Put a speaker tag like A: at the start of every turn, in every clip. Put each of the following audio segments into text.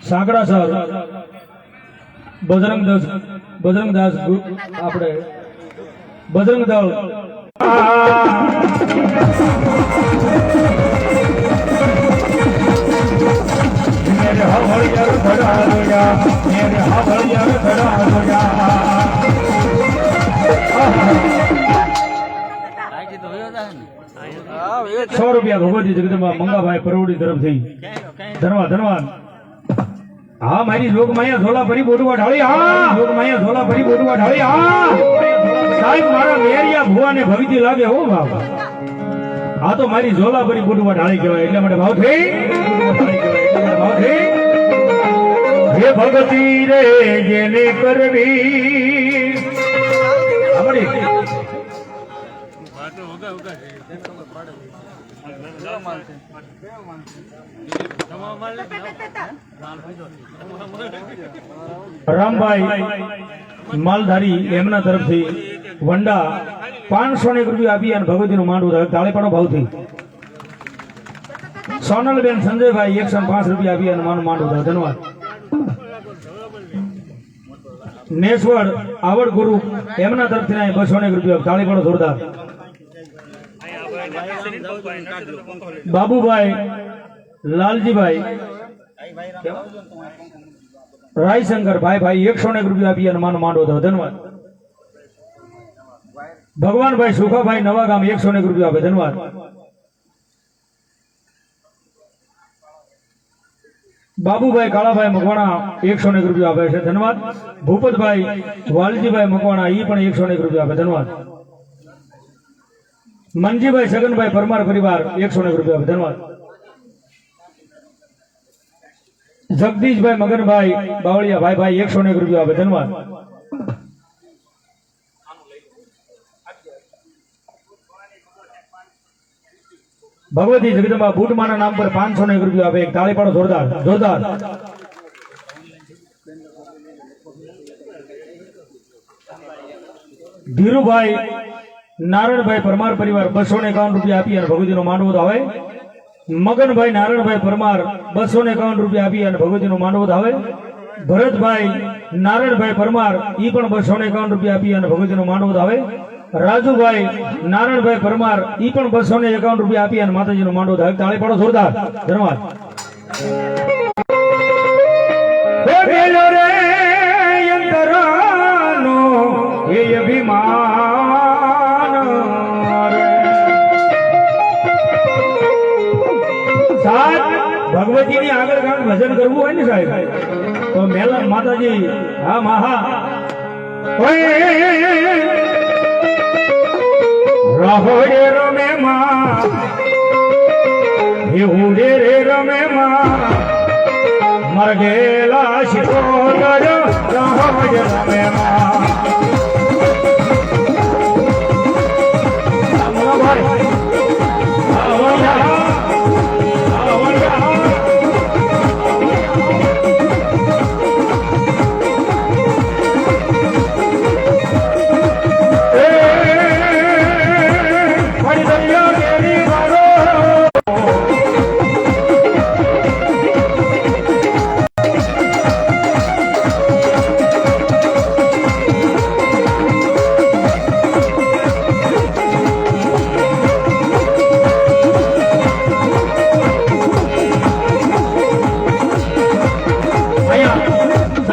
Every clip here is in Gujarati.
A: સાંકડા સર બજરંગદાસ આપણે બજરંગ દળ મેરે હવળિયા ધડા દોયા મેરે હવળિયા ધડા દોયા 100 રૂપિયા ભગવતી જગદંબા મંગાભાઈ પરોડી તરફથી ધન્યવાદ હા મારી લોકમાયા ઝોલા ભરી બોટવા ઢાળી હા લોકમાયા ઝોલા ભરી બોટવા ઢાળી હા સાહેબ મારા મેરિયા ભુવાને ભવિતી લાગે હો બાપ આ તો મારી ઝોલા ભરી બોટવા ઢાળી કહેવાય એટલે માટે ભાવ થઈ હે ભગતી રે જેને કરવી આપણી રામભાઈ માલધારી એમના તરફથી વંડા 500 રૂપિયા આપી અને ભગવતી નું માંડવું તાળે પાડો ભાવથી સોનલબેન સંજયભાઈ 105 રૂપિયા આપી અને માંડવું ધન્યવાદ નેસવડ આવડ ગુરુ એમના તરફથી 200 રૂપિયા તાળી પાડો જોરદાર બાબુભાઈ લાલજીભાઈ રાયશંકર ભાઈ 101 રૂપિયા આપી અને માંડવો ધન્યવાદ ભગવાનભાઈ સુખાભાઈ નવા ગામ 101 રૂપિયા આપે ધન્યવાદ બાબુભાઈ કાળાભાઈ મકવાણા 101 રૂપિયા આપે છે ધન્યવાદ ભૂપતભાઈ વાલજીભાઈ મકવાણા એ પણ 101 રૂપિયા આપે ધન્યવાદ મનજીભાઈ છગનભાઈ પરમાર પરિવાર 101 રૂપિયા આપે ધન્યવાદ જગદીશભાઈ મગનભાઈ બાવળિયા ભાઈ 101 રૂપિયા આપે ધન્યવાદ ભગવતી જગદંબા બુટમાના નામ પર 501 રૂપિયા આપે એક તાળી પાડો જોરદાર ધીરુભાઈ નારણભાઈ પરમાર પરિવાર 251 રૂપિયા આપી અને ભગવતીનો માંડવો આવે મગનભાઈ નારણભાઈ પરમાર 251 રૂપિયા આપી અને ભગવતીનો માંડવો આવે ભરતભાઈ નારણભાઈ પરમાર ઈ પણ 251 રૂપિયા આપી અને ભગવતીનો માંડવો આવે રાજુભાઈ નારણભાઈ પરમાર ઈ પણ 251 રૂપિયા આપી અને માતાજીનો માંડવો આવે તાળી પાડો જોરદાર ધન્યવાદ ભગવતી ની આગળ કાંક ભજન કરવું હોય ને સાહેબ તો મેલા માતાજી હા મહા રહોડે રમે માં હુડે રે રમે માં મરગેલા શિકોદર રહોડે રમે માં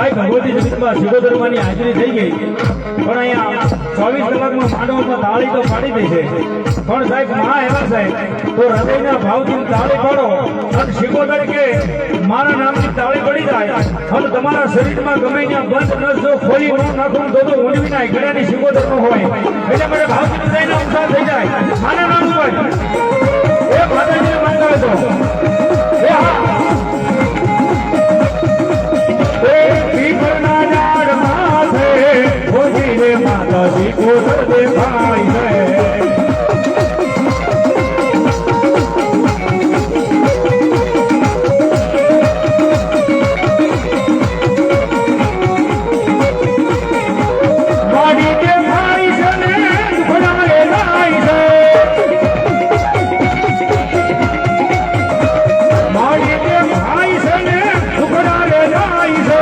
A: સાહેબ ભગવતી જગતમાં સિગોદરમાંની હાજરી થઈ ગઈ પણ અહીંયા 24 કલાકમાં માંડવામાં તાળી તો પાડી દે છે પણ સાહેબ મહા એવા સાહેબ તો હૃદયના ભાવથી તાળી પાડો અને સિગોદર કે મારા નામની તાળી પડી જાય અને તમારા શરીરમાં ગમે ત્યાં બંધ નસ જો ખોલી ન નાખું તો ઊંડવીના ગળાની સિગોદર ન હોય એટલે મારે ભાવથી હૃદયનો ઉત્સાહ થઈ જાય મારા નામ પર એ માતાજીને માંગો તો એ હા માતાજી કોદર દેખાય છે માડી દેખાય છે ને ભણાવે જાય છે માડી દેખાય છે ને ભણાવે જાય છે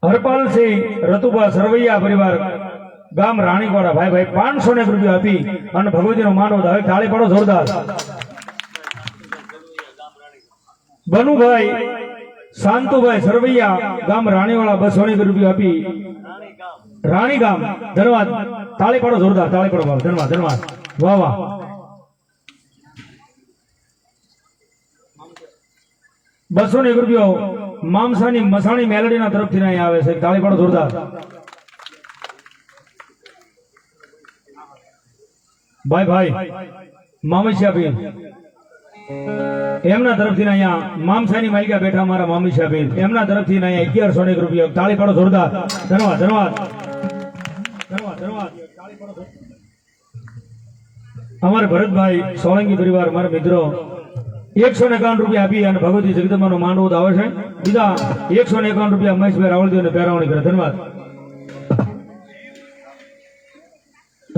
A: હરપાલસિંહ રતુભા સરવૈયા પરિવાર ગામ રાણીવાડા ભાઈ ભાઈ 500 રૂપિયા આપી અને ભગવતીનો માનવ હવે તાળી પાડો જોરદાર બનુભાઈ શાંતુભાઈ સરવૈયા ગામ રાણીવાડા 200 રૂપિયા આપી રાણી ગામ ધન્યવાદ તાળી પાડો જોરદાર તાળી પાડો ધન્યવાદ ધન્યવાદ વાહ વાહ ₹200 મામસાની મસાણી મેલડીના તરફથી અહીંયા આવે છે તાળી પાડો જોરદાર ભાઈ ભાઈ મામસિયા બેન એમના તરફથી અહીંયા મામસાની માલિકા બેઠા મારા મામસિયા બેન એમના તરફથી અહીંયા ₹1100 તાળી પાડો જોરદાર ધન્યવાદ ધન્યવાદ ધન્યવાદ ધન્યવાદ તાળી પાડો અમારે ભરતભાઈ સોલંકી પરિવાર મારા મિત્રો ₹151 આપી અને ભગવતી જગદંબાનો માંડવો આવે છે બીજા ₹151 મહેશભાઈ રાવળદેવને પહેરાવણી કરે ધન્યવાદ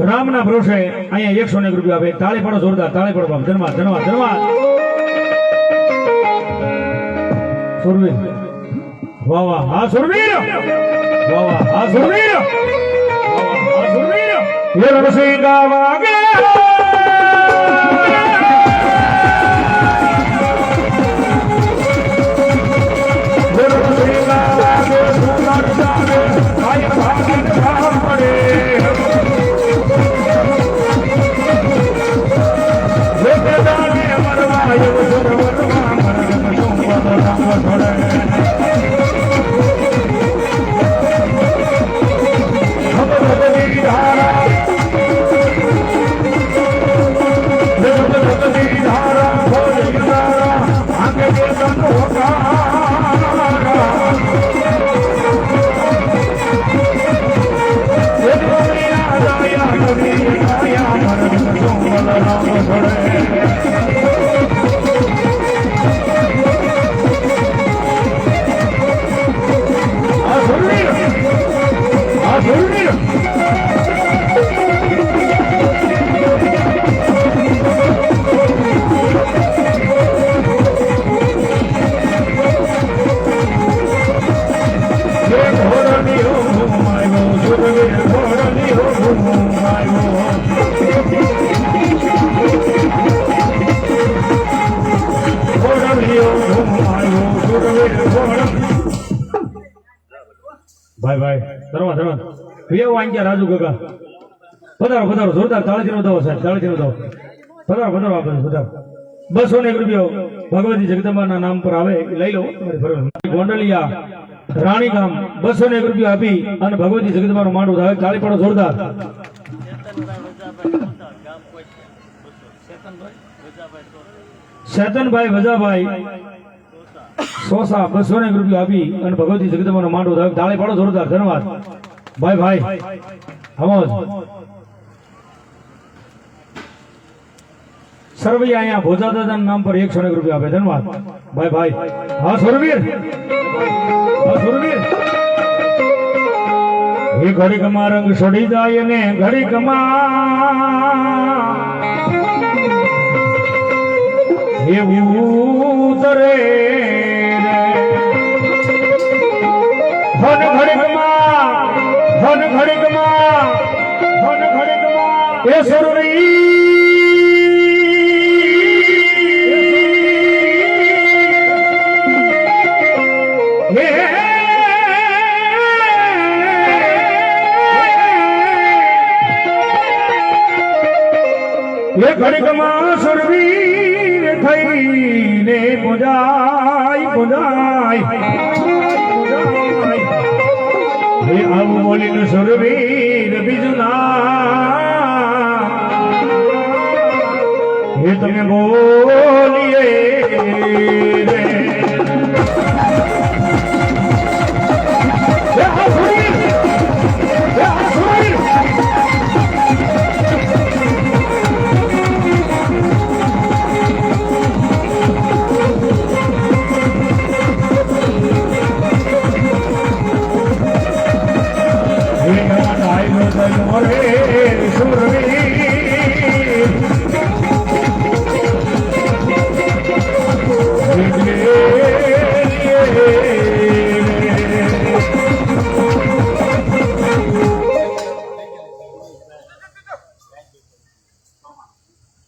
A: રામના ભરોસે અહીંયા ₹101 આપે તાળી પાડો જોરદાર તાળી પાડો ધન્યવાદ ધન્યવાદ ધન્યવાદ સુરવીર વાહ વાહ હા સુરવીર વાહ વાહ હા સુરવીર વાહ વાહ હા સુરવીર ये रણસિંહ ગાવાગે ભાઈ ભાઈ ધર્મા ધર્મા પ્રિય વાંગ્યા રાજુ કાકા પધારો પધારો જોરદાર તાળીનો દાવો સાહેબ તાળીનો દાવો પધારો પધારો આપણે પધારો ₹201 ભગવતી જગદંબાના નામ પર આવે લઈ લો ગોંડલિયા રાણી ગામ ₹201 આપી અને ભગવતી જગદંબાનો માંડવો આવે તાળી પાડો જોરદાર શેતનભાઈ વજાભાઈ સોસા ₹201 આપી અને ભગવતી જગદંબાનો માંડવો આવે તાળી પાડો જોરદાર ધન્યવાદ ભાઈ ભાઈ હમોજ સરવૈયા અહીંયા ભોજાદાદાના નામ પર ₹101 આપે ધન્યવાદ ભાઈ ભાઈ હા સુરવીર હા સુરવીર એ ઘડી કમા રંગ છોડી જાય ને ઘડી કમા એવું ઉતરે ધન ઘડીકમાં એ સરુરી એ ઘડીકમાં સુરવીર થઈને પૂજાય હે આવું બોલીને સુરવીર બીજું ના હે તમે બોલીએ રે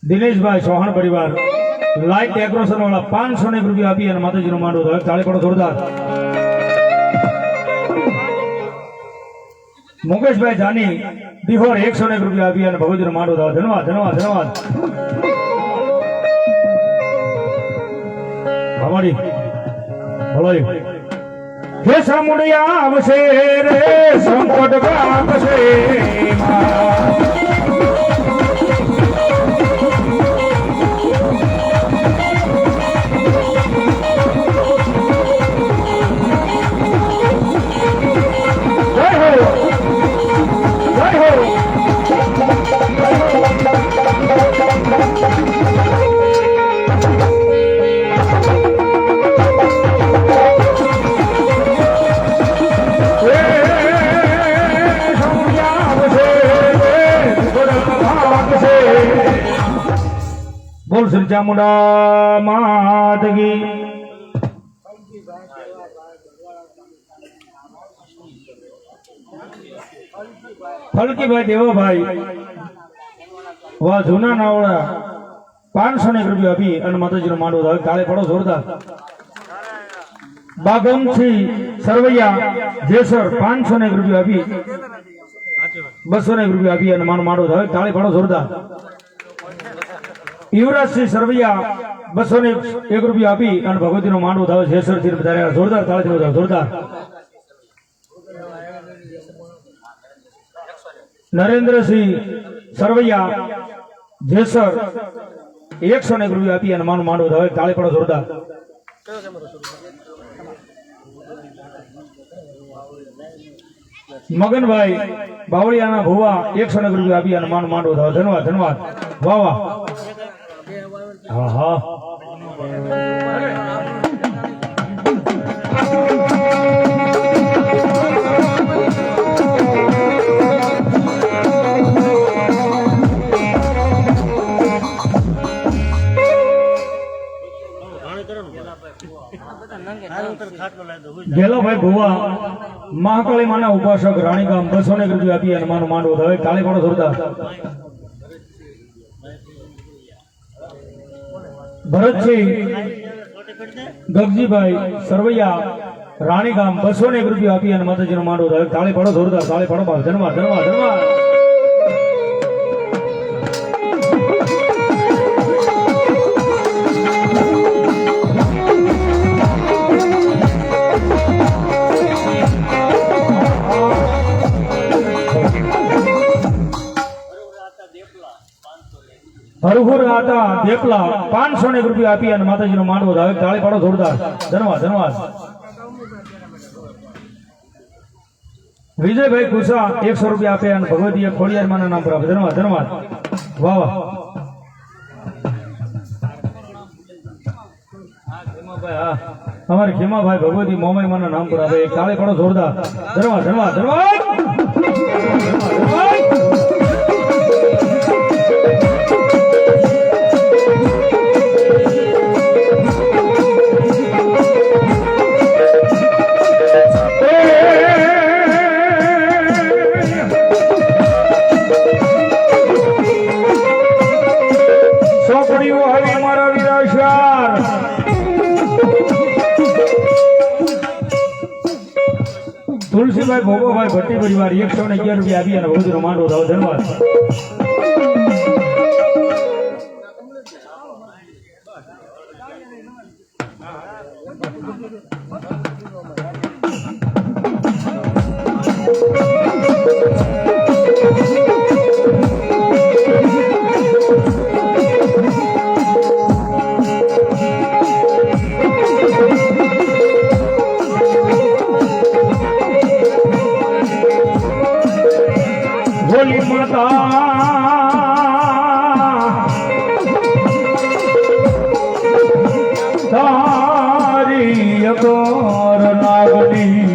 A: દિનેશભાઈ ચૌહાણ પરિવાર લાઈટ ડેકોરેશન વાળા 500 રૂપિયા આપી અને માતાજીનો માંડવો થાય તાળી પડો જોરદાર. મુકેશભાઈ જાની દિહોર 101 રૂપિયા આપી અને ભગવતીનો માંડવો થાય. ધન્યવાદ ધન્યવાદ ધન્યવાદ. અમારી ભલાઈ હે સામુડિયા આવશે રે સંકટ કાપશે બોલ શ્રી ચામુંડા માત કી. ફલકીભાઈ દેવાભાઈ વાહ જૂના નાવડા 501 રૂપિયા આપી અને માતાજીનો માંડવો થાય તાળે પડો જોરદાર. બાગમથી સરવૈયા જેસર 501 રૂપિયા આપી 201 રૂપિયા આપી અને માંડવો થાય તાળે પડો જોરદાર. યુવરાજસિંહ સરવૈયા 201 રૂપિયા આપી અને ભગવતીનો માંડવો થાય જેસર થી બધા જોરદાર તાળી જોરદાર. નરેન્દ્રસિંહ સરવૈયા જેસર 101 રૂપિયા આપી અને માંડવો થાય તાળી પડો જોરદાર. મગનભાઈ બાવળિયાના ભુવા 101 રૂપિયા આપી અને માંડવો થાય. ધન્યવાદ ધન્યવાદ. વાહ વાહ. હા હા. ગેલાભાઈ ભુવા મહાકાળી માના ઉપાસક રાણીગામ 201 રૂપિયા આપી અને માંડવો થાય તાળી પડો જોરદાર. ભરતસિંહ ગગજીભાઈ સરવૈયા રાણીગામ 201 રૂપિયા આપી અને માતાજીનો માંડવો થાય તાળી પડો જોરદાર. તાળી પડો બાપ. ધન્યવાદ ધન્યવાદ ધન્યવાદ. હરહુર આટા દેપલા 501 રૂપિયા આપી અને માતાજીનો માંડવો થાય તાળી પાડો જોરદાર. ધન્યવાદ ધન્યવાદ. વિજયભાઈ કુસા 100 રૂપિયા આપે અને ભગવતીએ ખોડિયારમાંના નામ પર આપે. ધન્યવાદ ધન્યવાદ. વાહ વાહ. અમારે ખેમાભાઈ ભગવતી મોમાઈમાના નામ પર આપે તાળી પાડો જોરદાર. ધન્યવાદ ધન્યવાદ ધન્યવાદ. તુલસીભાઈ ભોગોભાઈ ભટ્ટી પરિવાર 111 રૂપિયા આપી અને ભગવતીનો માંડવો થાવ. ધન્યવાદ. ભોલી માતા તારી અગર નાગની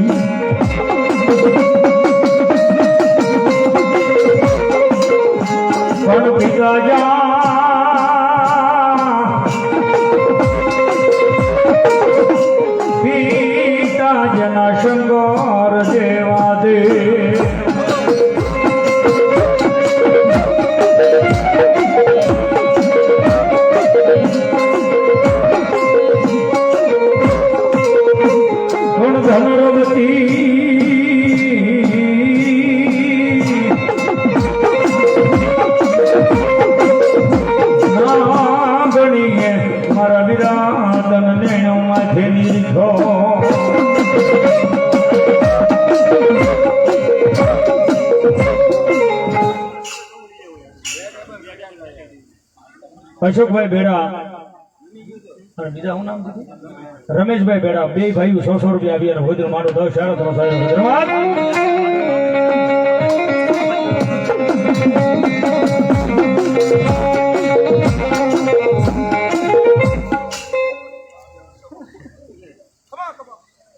A: પણ ભીગા જા પીતા જના શંગર દેવા દે મારા વિરાતન નેણમાંથી નીરખો અશોકભાઈ બેડા અને બીજા શું નામ દીધું રમેશભાઈ બેડા બે ભાઈઓ 100 રૂપિયા આપી અને ભોજન માંડો 10 શાળા તમારો સાહેબ ધન્યવાદ.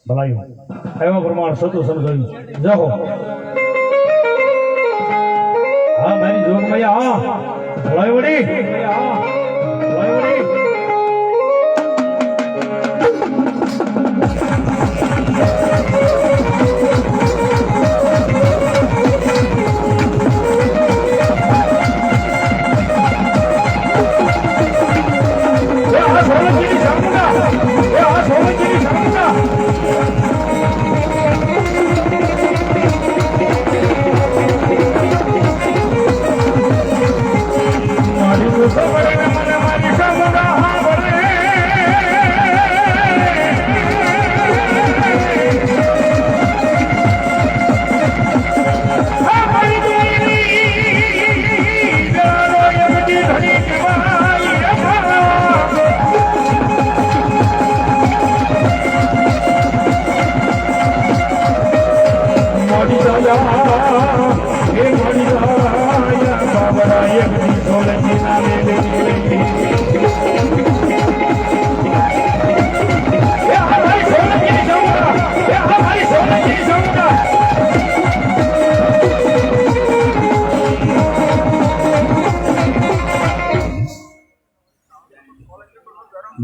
A: ભલાઈ એવા પ્રમાણ સતુ સમજાવ્યું જાઓ. હા મારી જોગ મૈયા હા ભલાઈ વડી હા ભલાઈ વડી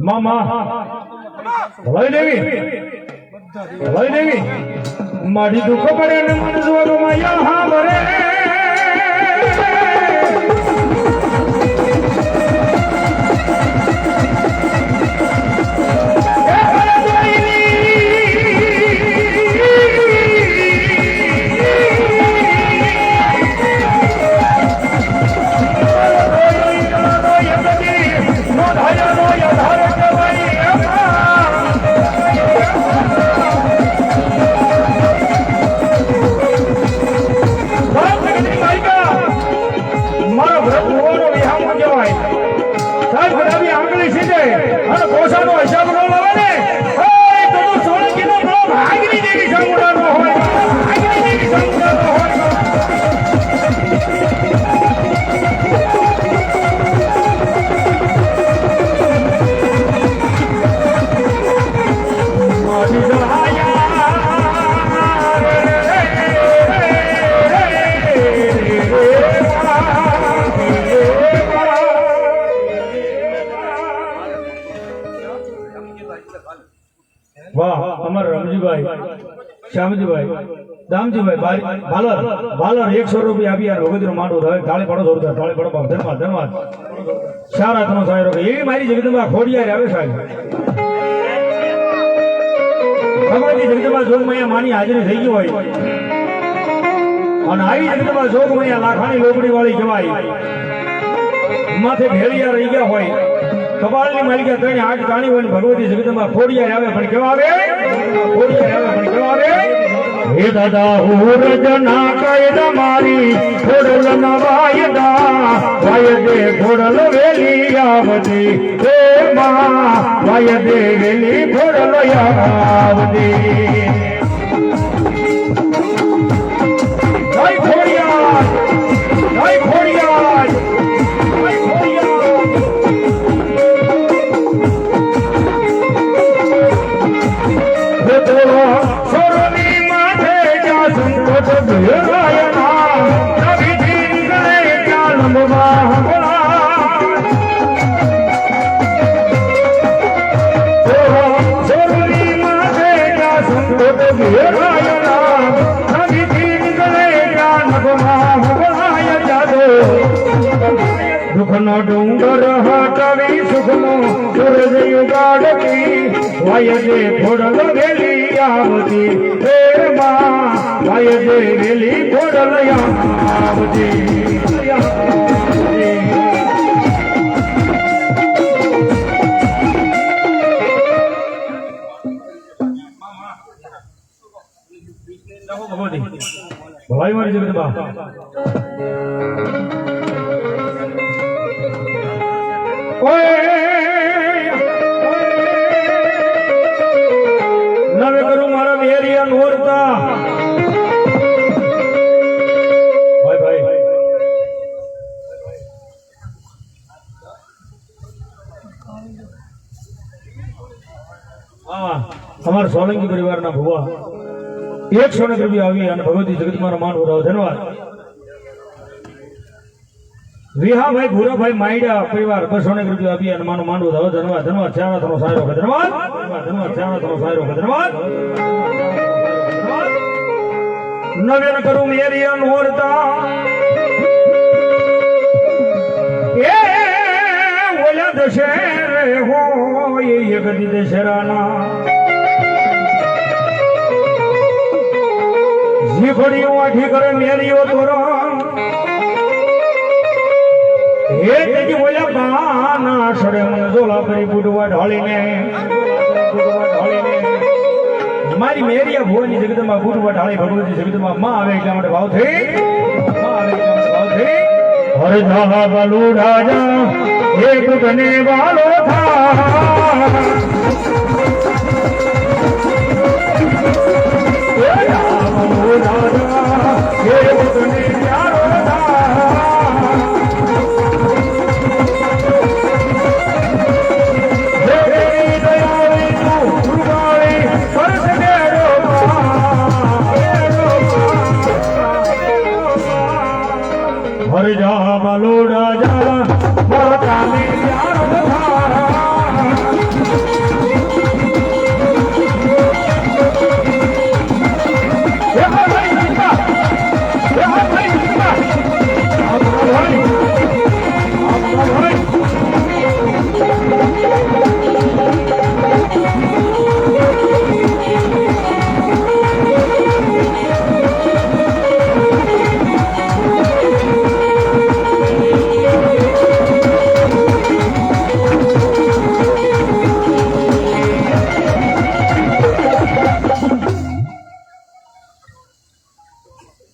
A: મામા ભલાઈ દેવી મારી દુઃખ પડે ને મન જોગમાં યહાં ભરે વાહ અમારા રમજીભાઈ શ્યામજીભાઈ દામજીભાઈ ભાલર 100 રૂપિયા આપી યાર ભગવતીનો માંડવો થાય. તાળી પડો જોરદાર તાળી પડો બાપ. ધન્યવાદ સારા તનો સાહેબ એ મારી જગદંબા ખોડિયાર આવે સાહેબ. ભગવતી જગદંબા જોગમૈયા માની હાજરી થઈ ગઈ હોય અને આવી જગદંબા જોગમૈયા લાખાની લોબડી વાળી કહેવાય માથે ભેળિયા રહી ગયા હોય કપાળની માલિકા ત્રણે આઠ કાણી હોય ભગવતી જગદંબા ખોડિયા આવે પણ કેવા આવે ખોડિયા આવે પણ કેવા આવે હે દાદા ઉરજના કાયદા મારી ખોડલ ના વાયદા વાયદે ખોડલ વેલી આવતી હે માં વાયદે વેલી ખોડલ આવતી જય ખોડિયાર જય ખોડિયાર જય ખોડિયાર હે તોરો સોરની માથે જા સંકોચ ભેરાયના નવી જીન કરે ચાલમવા દુઃખનો ડુંગર હટાવી સુખનો સૂરજ ઉગાડતી વાયદે ખોડલ વેલી આવતી હે માં વાયદે વેલી ખોડલ આવતી ભવાઈ મારી જગદંબા નવે કરું મારા વેરિયા નોરતા ભાઈ ભાઈ હા અમારા સોલંકી પરિવારના ભુવા 100 રૂપિયા આવી અને ભગવતી જગદંબાનો માન વધાવો ધન્યવાદ વિહાભાઈ ભૂરાભાઈ માઈડા પરિવાર 200 રૂપિયા આપી અને માનો માંડવો વધાવો ધન્યવાદ ધન્યવાદ ચારાથનો સારો ધન્યવાદ ધન્યવાદ ચારાથનો સારો ધન્યવાદ નવેન કરું મેરિયા નોરતા એ ઓલા દશેરે હોય એ ગદી દશેરાના જીભડીઓ આઠી કરે મેરીઓ તોરણ હે તેજી બોલ્યા બાના સડે મને ઝોલા ભરી બુડવા ઢાળીને મારી મેરિયા ભુવાની જગદંબા બુડવા ઢાળી ભગવતી જગદંબા માં આવે એટલા માટે ભાવ થઈ હરે ધાહા બાલુ રાજા હે કુટને વાલો થા હર જા બાલો રાજા માતા ને પ્યારો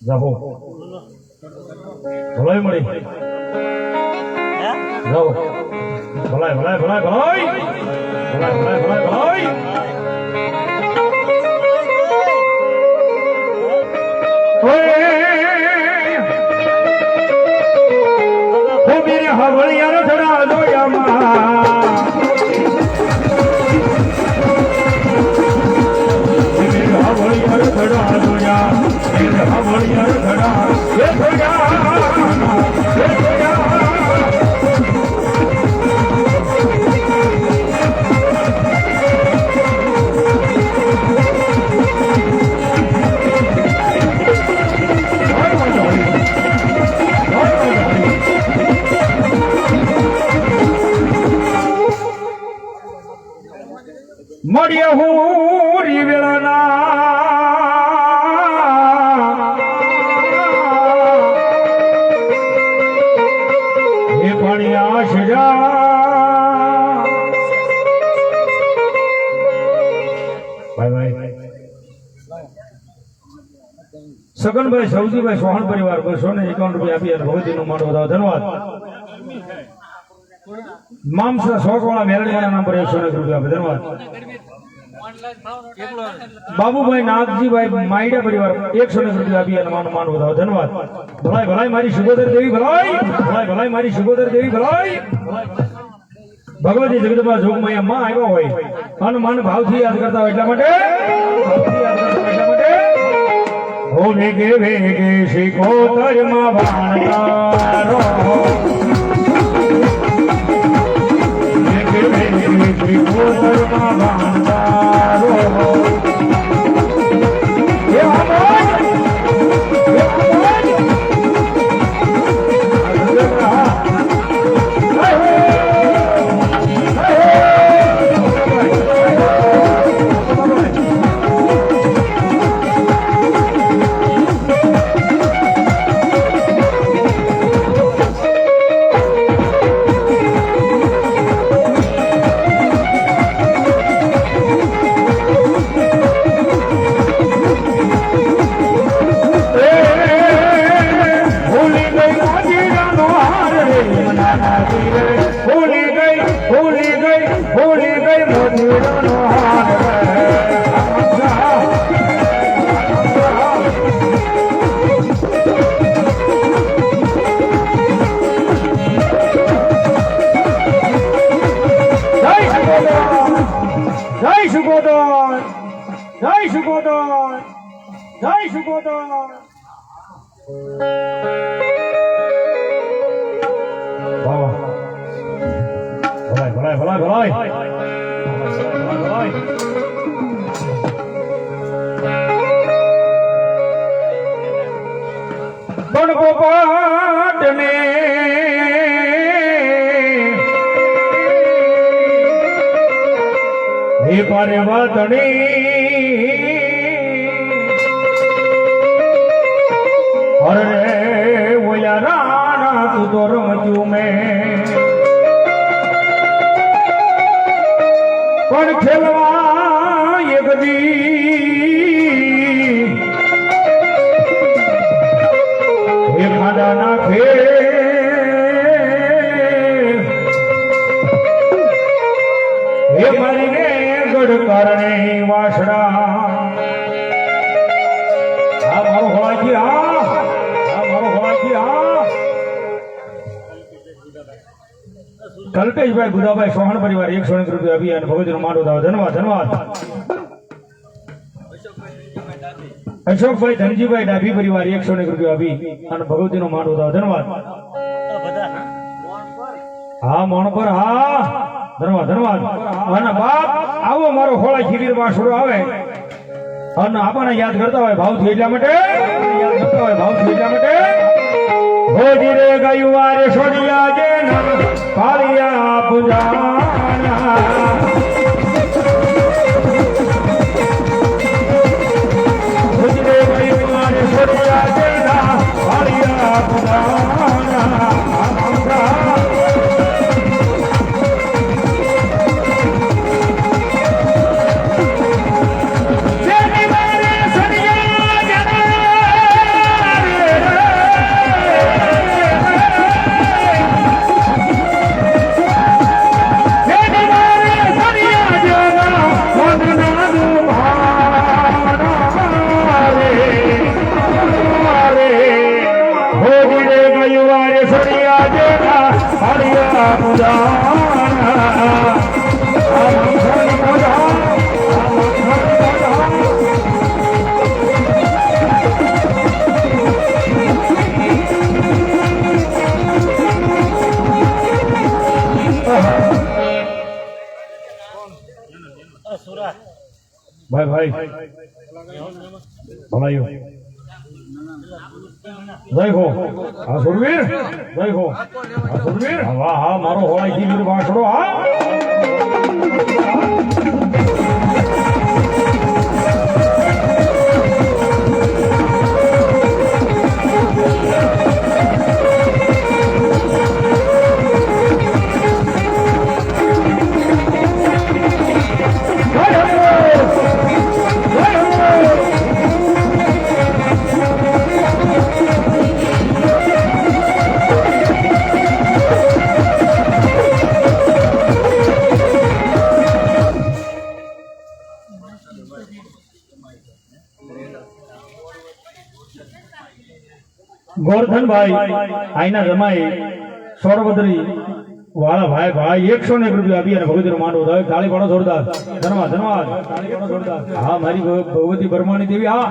A: જાઓ ભલાઈ મળી જાઓ ભલાઈ ભલાઈ ભલાઈ ભલાઈ ભલાઈ ભલાઈ ભલાઈ ભલાઈ ઓ મેરે હવળિયા રથડા જોયામાં મેરે હવળિયા રથડા જોયા હવળિયા રથડા એ મળ્યા હું વેળાના સગનભાઈ સૌજીભાઈ સોહણ પરિવાર 251 રૂપિયા આપી અને ભગવતીનું માંડવો વધાવો. ધન્યવાદ. મામસા શોકવાળા મેલડીવાળા નામ પર 101 રૂપિયા આપે. ધન્યવાદ. બાબુભાઈ નાગજીભાઈ માઈડા પરિવાર 101 રૂપિયા આપી અને માંડવો વધાવો. ધન્યવાદ. ભલાઈ ભલાઈ મારી સુગોદર દેવી ભલાઈ. ભલાઈ ભલાઈ મારી સુગોદર દેવી ભલાઈ. ભગવતી જગદંબા જોગમૈયા માં આવ્યા હોય અને મન ભાવથી યાદ કરતા હોય એટલા માટે હો વેગે વેગે શિકોતરમાં વાણકારો વેગે વેગે શિકોતરમાં વાણકારો એ આવાજ પોપટને હે પાર્વતણી અરે ઓલા રાણા તું તો રમજું મેં પણ ખેલવા એક દી એ ખાડા નાખે એ મારીને ગઢ કારણે વાસડા આ મારો હોવાજી મારો હોવાજી કલ્પેશભાઈ બુધાભાઈ સોહણ પરિવાર 101 રૂપિયા આપી અને ભગવતીનો માંડવો વધાવો. ધન્યવાદ. ધન્યવાદ. અશોકભાઈ ધનજીભાઈ ડાભી પરિવાર 101 રૂપિયા આપી અને ભગવતીનો માંડવો વધાવો. ધન્યવાદ. હા મોણ પર હા. ધન્યવાદ. ધન્યવાદ. અને બાપ આવો મારો હોળા શિબિર માં શરૂ આવે અને આપણને યાદ કરતા હોય ભાવથી એટલા માટે ભોજી રે ગયું વારે છોડિયા જે પારિયા પૂજાના ભોજી રે ગયું વારે છોડિયા જે પારિયા પૂજાના ભાઈ ભલાયો જય હો હા સુરવીર જય હો હા સુરવીર વાહ હા મારો હોળાઈ શિબિર વાસડો હા ગોરધનભાઈ આઈના જમાઈ સોરબદરી વાળા ભાઈ 101 રૂપિયા આપી અને ભગવતીનો માંડવો થાય. તાળી પાડો જોરદાર. ધન્યવાદ ધન્યવાદ. તાળી પાડો જોરદાર. હા મારી ભગવતી બ્રહ્માણી દેવી. હા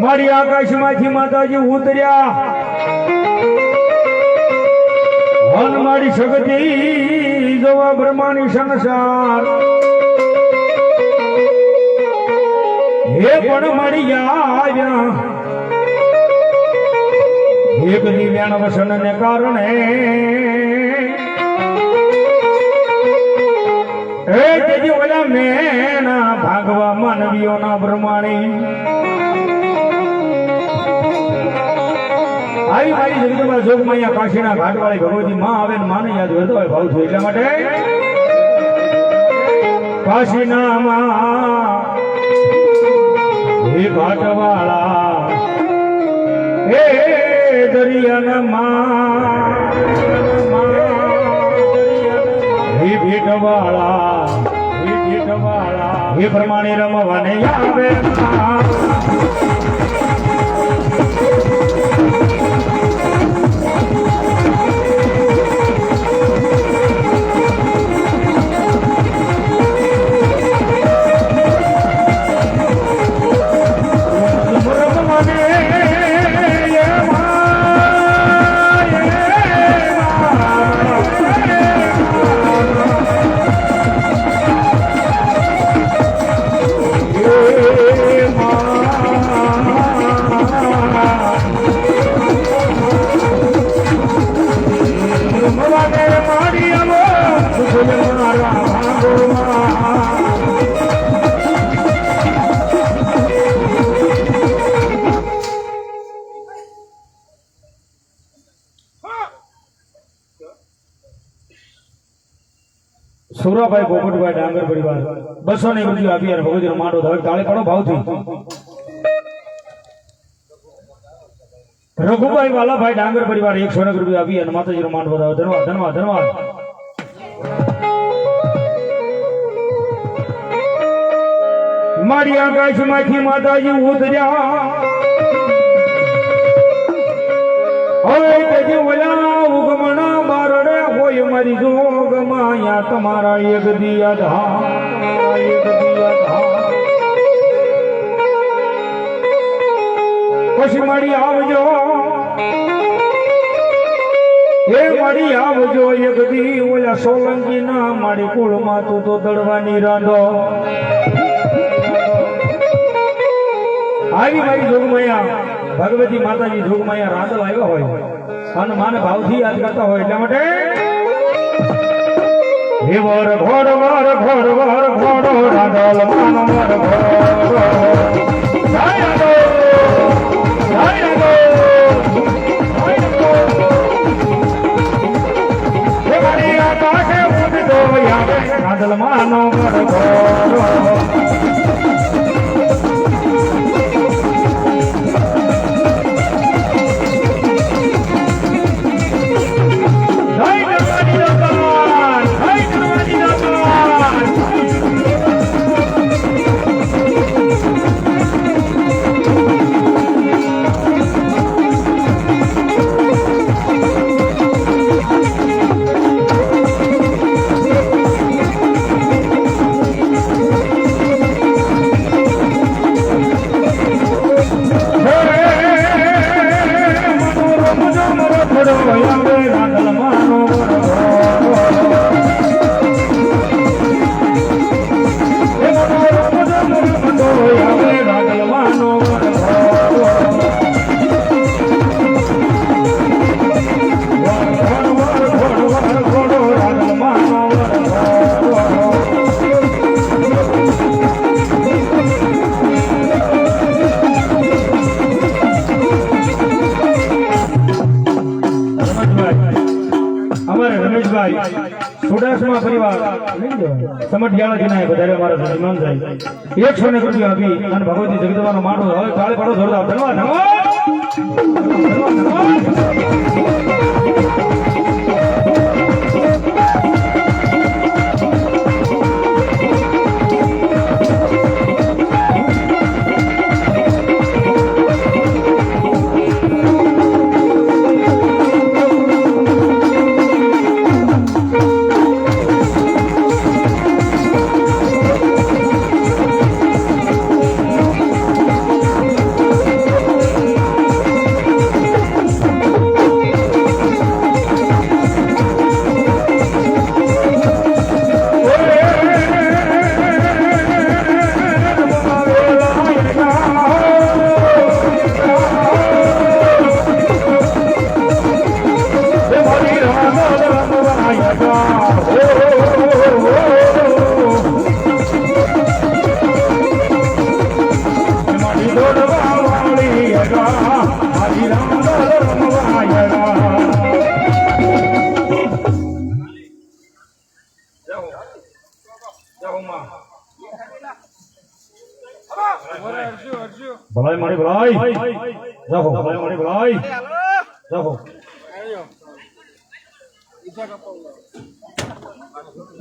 A: મારી આકાશમાંથી માતાજી ઉતર્યા હન મારી શક્તિ જોવા બ્રહ્માની સંસાર હે પણ મળી આવ્યા એક દિવ્યાણ વસન ને કારણે હે તેજી ઓલા મેના ભાગવા માનવીઓના બ્રહ્માણી આવી મારી જગદંબા જોગમાયા કાશીના ઘાટવાળી ભગવતી માં આવે ને માને યાદ કરતો હોય ભાવ છું એટલા માટે કાશીના માં હે ઘાટવાળા હે દરિયાના હે ભેટવાળા હે પ્રમાણે રમવાને આવે સુરાભાઈ પોપટભાઈ ડાંગર પરિવાર 200 રૂપિયા આપી અને ભગવતીનો માંડવો થાય. તાળી પાડો ભાવથી. રઘુભાઈ વાલાભાઈ ડાંગર પરિવાર 100 રૂપિયા આપી અને માતાજીનો માંડવો થાય. ધન્યવાદ ધન્યવાદ ધન્યવાદ. મારી આકાશમાંથી માતાજી ઉતર્યા હવે તેજી ઓલા ઉગમણા બારડે હોય મારી જોગમાયા તમારા એક દિયા ધા પછી મારી આવજો એ મારી આવજો એક દી ઓલા સોલંકી ના મારી કુળમાં તું તો દડવાની રાંધો આવી મારી જોગમાયા ભગવતી માતાજી જોગમાયા રાંધો આવ્યા હોય અને માને ભાવથી યાદ કરતા હોય એટલા માટે હે વર ઘોડ ઘોડો રાંધલ માનો વર ઘોડો રાંધલ માનો વર ઘોડો સુડાસમા પરિવાર સમઢિયાળા જીના વધારે મારા સન્માન થાય 100 રૂપિયા આપી અને ભગવતી જગદંબાનો માંડવો હવે તાળી પાડો જોરદાર. ધન્યવાદ ધન્યવાદ. ભલાઈ મારી ભલાઈ જાઓ ભલાઈ મારી ભલાઈ જાઓ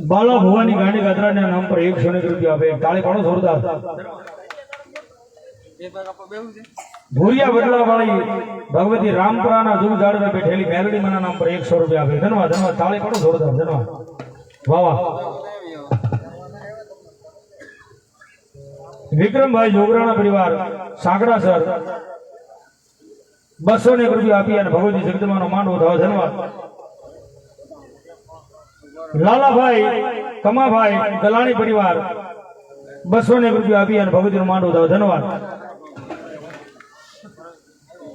A: બાલા ભુવાની ગાંડી ગાદરાના નામ પર 101 રૂપિયા આપે તાળી પાડો જોરદાર ભૂરિયા બદલા વાળી ભગવતી રામપુરાના જુગ ઝાડવે બેઠેલી મેરડી માના નામ પર 100 રૂપિયા આપે ધન્યવાદ ધન્યવાદ તાળી પાડો જોરદાર ધન્યવાદ વાહ વાહ વિક્રમભાઈ જોગરાણા પરિવાર સાંકડા સર 201 રૂપિયા આપી અને ભગવતી જગદંબાનો માંડવો થાવ ધન્યવાદ લાલાભાઈ કમાભાઈ દલાણી પરિવાર 201 રૂપિયા આપી અને ભગવતીનો માંડવો થાવ ધન્યવાદ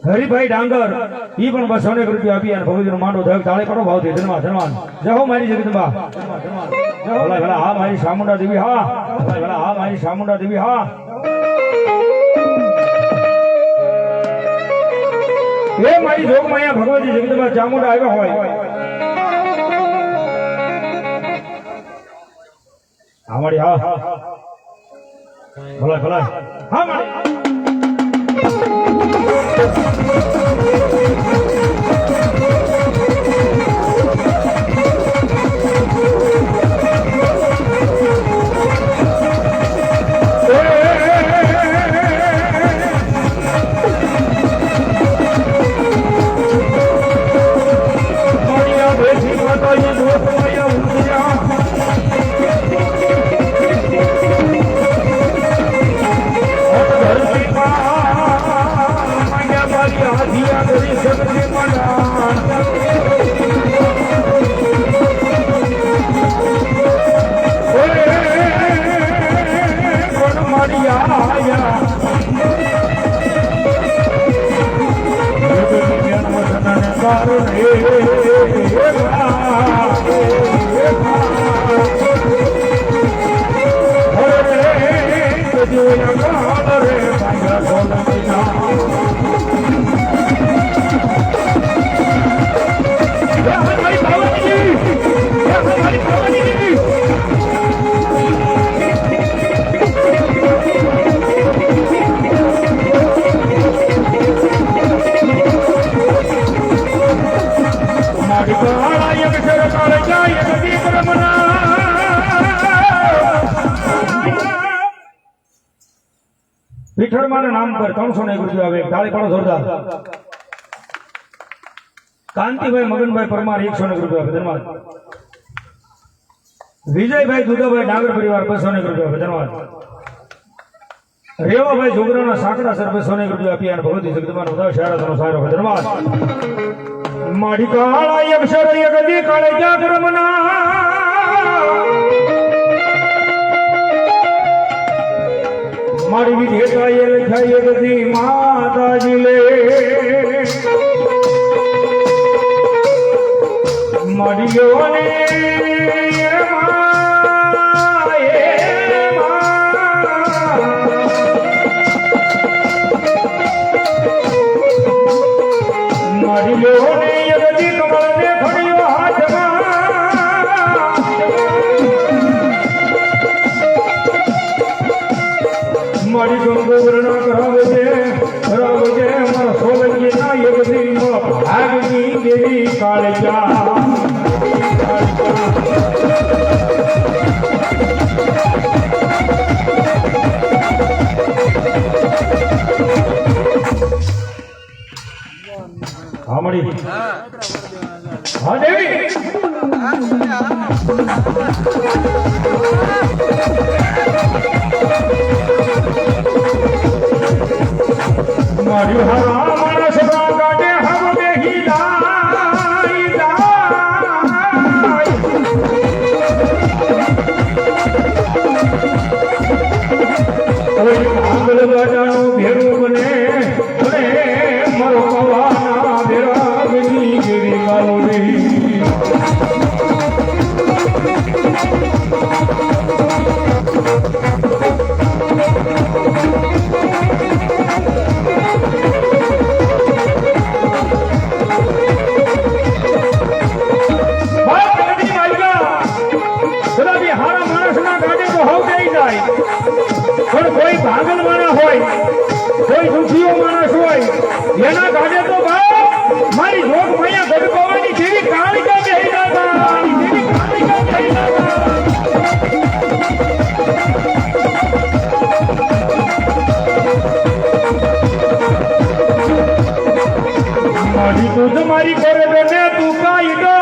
A: હરિભાઈ ડાંગર ઈ પણ 201 રૂપિયા આપી અને ભગવતીનો માંડવો થાવ તાળી પાડો ભાવથી ધન્યવાદ ધન્યવાદ જય હો મારી જગદંબા ભલા ભલા હા મારી ચામુંડા દેવી હા ભલા ભલા હા મારી ચામુંડા દેવી હા એ મારી જોગમાયા ભગવતી જગદંબા ચામુંડા આવ્યા હોય હા મારી હા ભલા ભલા હા મારી વિઠ્ઠલમાના નામ પર 301 રૂપિયા આવે તાળી પાડો જોરદાર કાંતિભાઈ મગનભાઈ પરમાર 101 રૂપિયા આપે ધન્યવાદ વિજયભાઈ દુદાભાઈ ડાંગર પરિવાર 201 રૂપિયા આપે ધન્યવાદ રેવાભાઈ જોગરાના સાંકડા સર 201 રૂપિયા આપી અને ભગવતી જગદંબાનો વધાવ શારદનો સારો આપે ધન્યવાદ માડી કાળા અક્ષર યગદી કાળે જાગરમના મારી વિધેતાએ લખાય બધી માતાજી લે મારી યોને મારી યોને યગદી કમળને ખડ્યો હાથમાં મારી ગંગો વર્ણા કરાવજે મારા સોલંકી ના યગદી ભાગની દેવી કાળજા હા મળી હા દેવી મારી હરા માણસ કાઢે હમ બેહી દાઈ દાઈ કોઈ આંગલ બાજાનું ભેરું બને અને મારો પવાના ભેરા બની ગીરી કાલોડી કદાચ હારા માણસના ગાડે તો હોવ જઈ જાય પણ કોઈ ભાગલ માણસ હોય કોઈ દુખીઓ માણસ હોય એના ગાડે તો મારી જોગ મૈયા ગડપાવાની જેવી કાળિકા બેહી જાય જેવી કાળિકા બેહી જાય મારી તું તમારી કરે ને તું કાઈ દો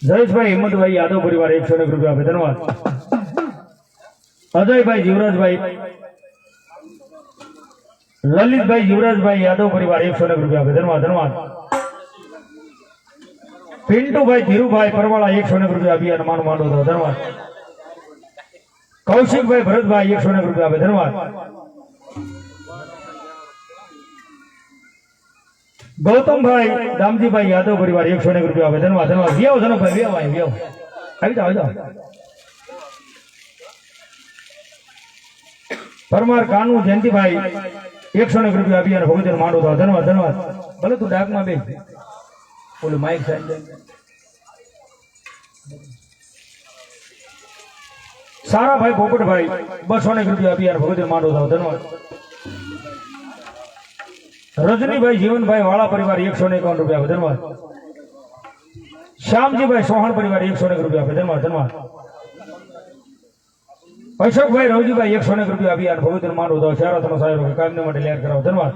A: જયેશભાઈ હિંમતભાઈ યાદવ પરિવાર 101 રૂપિયા આપે ધન્યવાદ અજયભાઈ જીવરાજભાઈ લલિતભાઈ જીવરાજભાઈ યાદવ પરિવાર 101 રૂપિયા આપે ધન્યવાદ પિન્ટુભાઈ ધીરુભાઈ પરવાળા 101 રૂપિયા આપી અને માનું માંડો ધન્યવાદ કૌશિકભાઈ ભરતભાઈ 101 રૂપિયા આપે ધન્યવાદ ગૌતમભાઈ દામજીભાઈ યાદવ પરિવાર 101 રૂપિયા આપે ધન્યવાદ વ્યાવ જનકભાઈ વ્યાવ આવી જાઓ પરમાર કાનુ જયંતિભાઈ 101 રૂપિયા આપી અને ભગવતીનો માંડો ધન્યવાદ ભલે તું ડાકમાં બે ઓલું માઇક સાઈડ સારાભાઈ પોપટભાઈ 201 રૂપિયા આપી અને ભગવતીનો માંડો ધન્યવાદ રજનીભાઈ જીવનભાઈ વાળા પરિવાર 151 રૂપિયા ધન્યવાદ શ્યામજીભાઈ સોહાણ પરિવાર 101 રૂપિયા ધન્યવાદ અશોકભાઈ રવજીભાઈ 101 રૂપિયા આપી અને ભગવતીનો માંડો દો ચારો સાહેબ કામને માટે લેર કરાવો ધન્યવાદ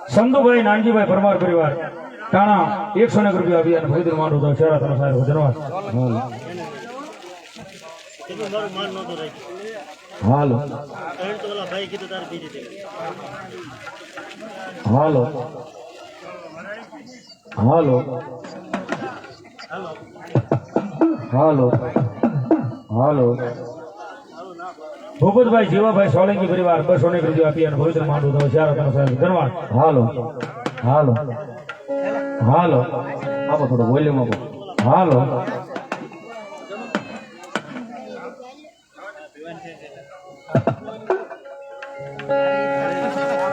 A: સંધુભાઈ નાનજીભાઈ પરમાર પરિવાર ટાણા 101 રૂપિયા આપી અને ભગવતીનો માંડો દો ચારો સાહેબ ધન્યવાદ હાલો હાલો હાલો હાલો હાલો ભૂપતભાઈ જીવાભાઈ સોલંકી પરિવાર 201 રૂપિયા આપી અને પવિત્ર માંડવો થયો ચાર સાહેબ ધન્યવાદ.
B: હાલો હાલો હાલો આપો થોડો વોલ્યુમ આપો. હાલો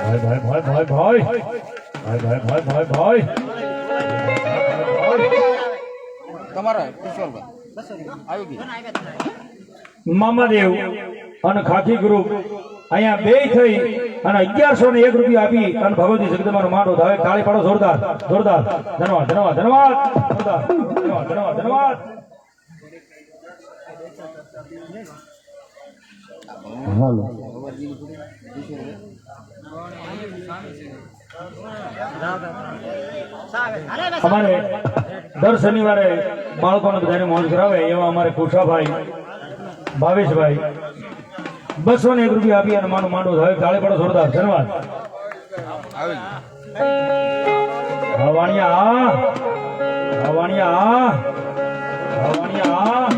A: ભાઈ ભાઈ ભાઈ ભાઈ ભાઈ ભાઈ ભાઈ ભાઈ ભાઈ
C: તમારા કિશોરભાઈ આવી ગઈ
A: મામાદેવ અને ખાખી ગ્રુપ અહીંયા બે થઈ અને 1101 રૂપિયા આપી અને ભગવતી જગદંબાનો માંડવો ધાવે. તાળી પાડો જોરદાર જોરદાર. ધન્યવાદ ધન્યવાદ ધન્યવાદ જોરદાર. ધન્યવાદ ધન્યવાદ ધન્યવાદ.
B: હાલો
A: અમારે દર શનિવારે બાળકોને બધાને મોજ કરાવે એવા અમારે કુશાભાઈ ભાવેશભાઈ 201 રૂપિયા આપી અને માનું માંડવો ધાવે. તાળી પાડો જોરદાર. ધન્યવાદ. વાણિયા વાણિયા વાણિયા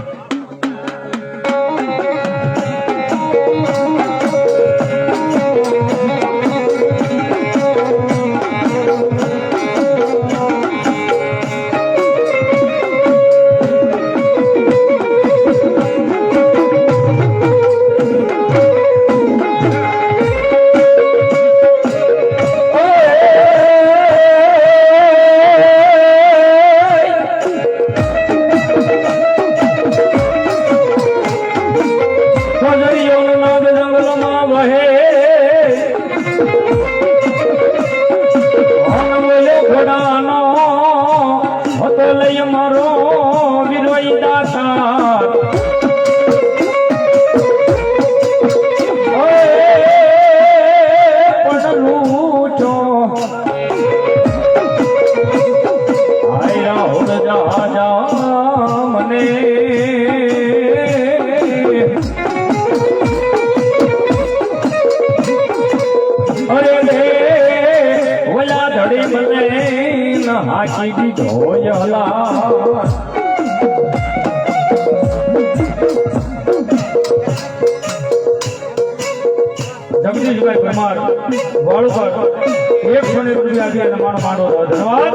A: જગદીશભાઈ પરમાર વાળુકર 101 રૂપિયા આપી અને માનો માંડવો ધન્યવાદ.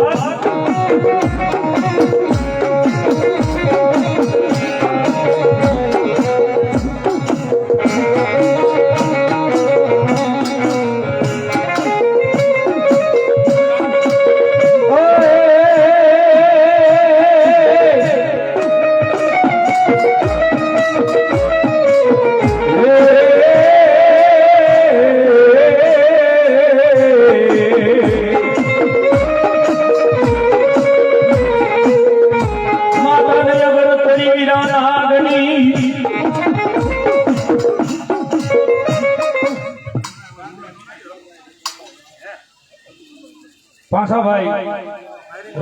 A: પાસાભાઈ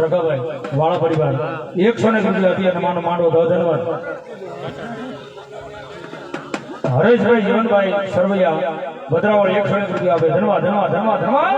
A: રઘાભાઈ વાળા પરિવાર 101 રૂપિયા આપી અને માનો માંડવો થયો. ધન્યવાદ. હરેશભાઈ જીવનભાઈ સરવૈયા ભદ્રાવળ 101 રૂપિયા આપે. ધન્યવાદ ધન્યવાદ ધન્યવાદ ધન્યવાદ.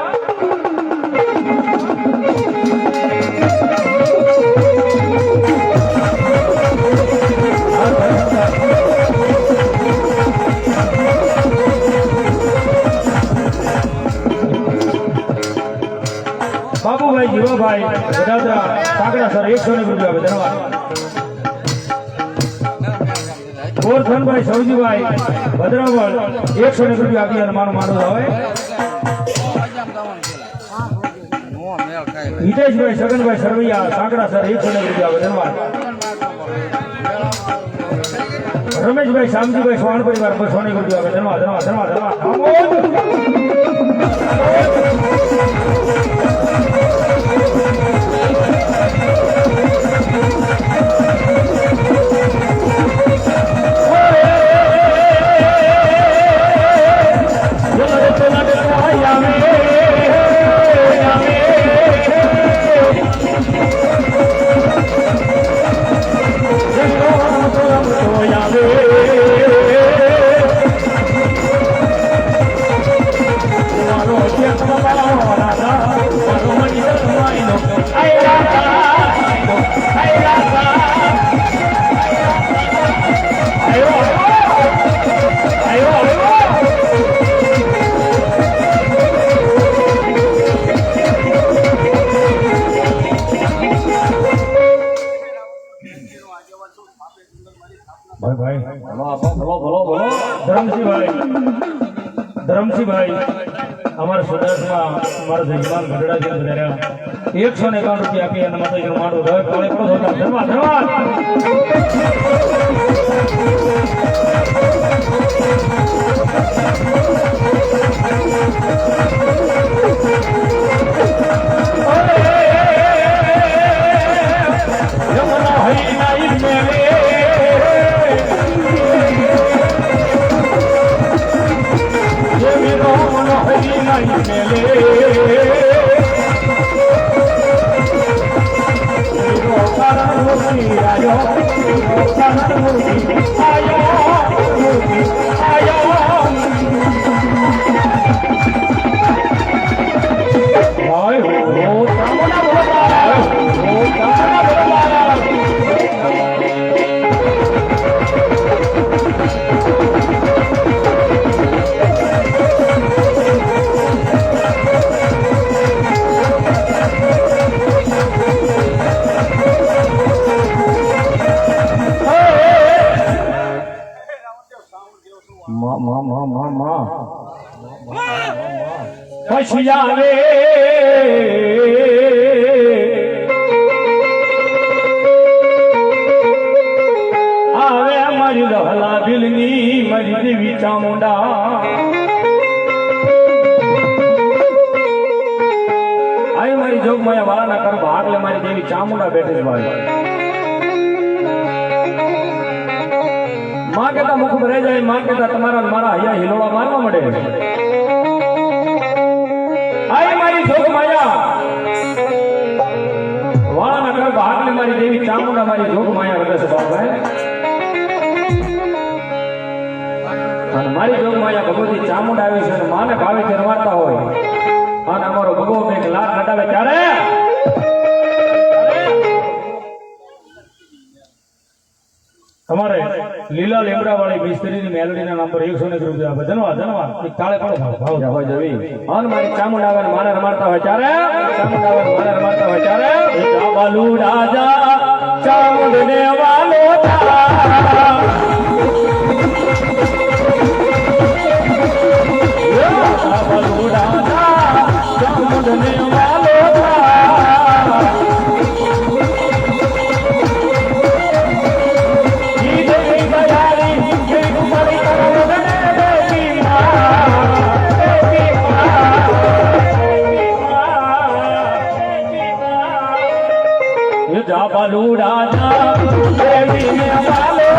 A: બાબુભાઈ જીવાભાઈ વડાદરા કાકડા સર 101 રૂપિયા આપે. ધન્યવાદ. ગોરધનભાઈ સૌજીભાઈ ભદ્રાવળ 101 રૂપિયા આપી અને માનો માંડવો આવે. હિતેશભાઈ સગનભાઈ સરવૈયા કાકડા સર 101 રૂપિયા આપે. ધન્યવાદ. રમેશભાઈ શામજીભાઈ સ્વાણ પરિવાર 201 રૂપિયા આપે. ધન્યવાદ ધન્યવાદ ધન્યવાદ ધન્યવાદ. મારા જજમાન ગઢડા છે બધા રહ્યા. 151 રૂપિયા આપી અને માતાજીનું માંડવું ધોય. કાળે પડો ધોતા. ધન્યવાદ ધન્યવાદ. યમુના હૈના ઇલ્મે પછી આવે મારી લહલા દિલની મારી દેવી ચામુંડા. આય મારી જોગમાયા વાળાના કર ભાગલે મારી દેવી ચામુંડા બેઠી ભાઈ. માં કેતા મુખ ભરાઈ જાય, માં કેતા તમારા મારા અહીંયા હિલોળા મારવા મળે. આય મારી જોગમાયા વાળાના કર ભાગલે મારી દેવી ચામુંડા મારી જોગમાયા રડે છે બાપા. અને મારી જોગમાયા ભગવતી ચામુંડા આવી છે અને માને ભાવેથી રમાડતા હોય અને અમારો ભગવો એક લાખ લટાવે ત્યારે તમારે લીલા લેમડા વાળી મિસ્ત્રીની મેલડીના નામ પર 101 રૂપિયા આપે. ધન્યવાદ ધન્યવાદ. એક તાળે પડો ભાવ હોય જવી અને મારી ચામુંડા આવે માને રમાડતા હોય ત્યારે ચામુંડા આવે માને રમાડતા હોય ત્યારે ચાવાલુ રાજા ચામુંડને વાલો जाबालू राजा देवी ने वालो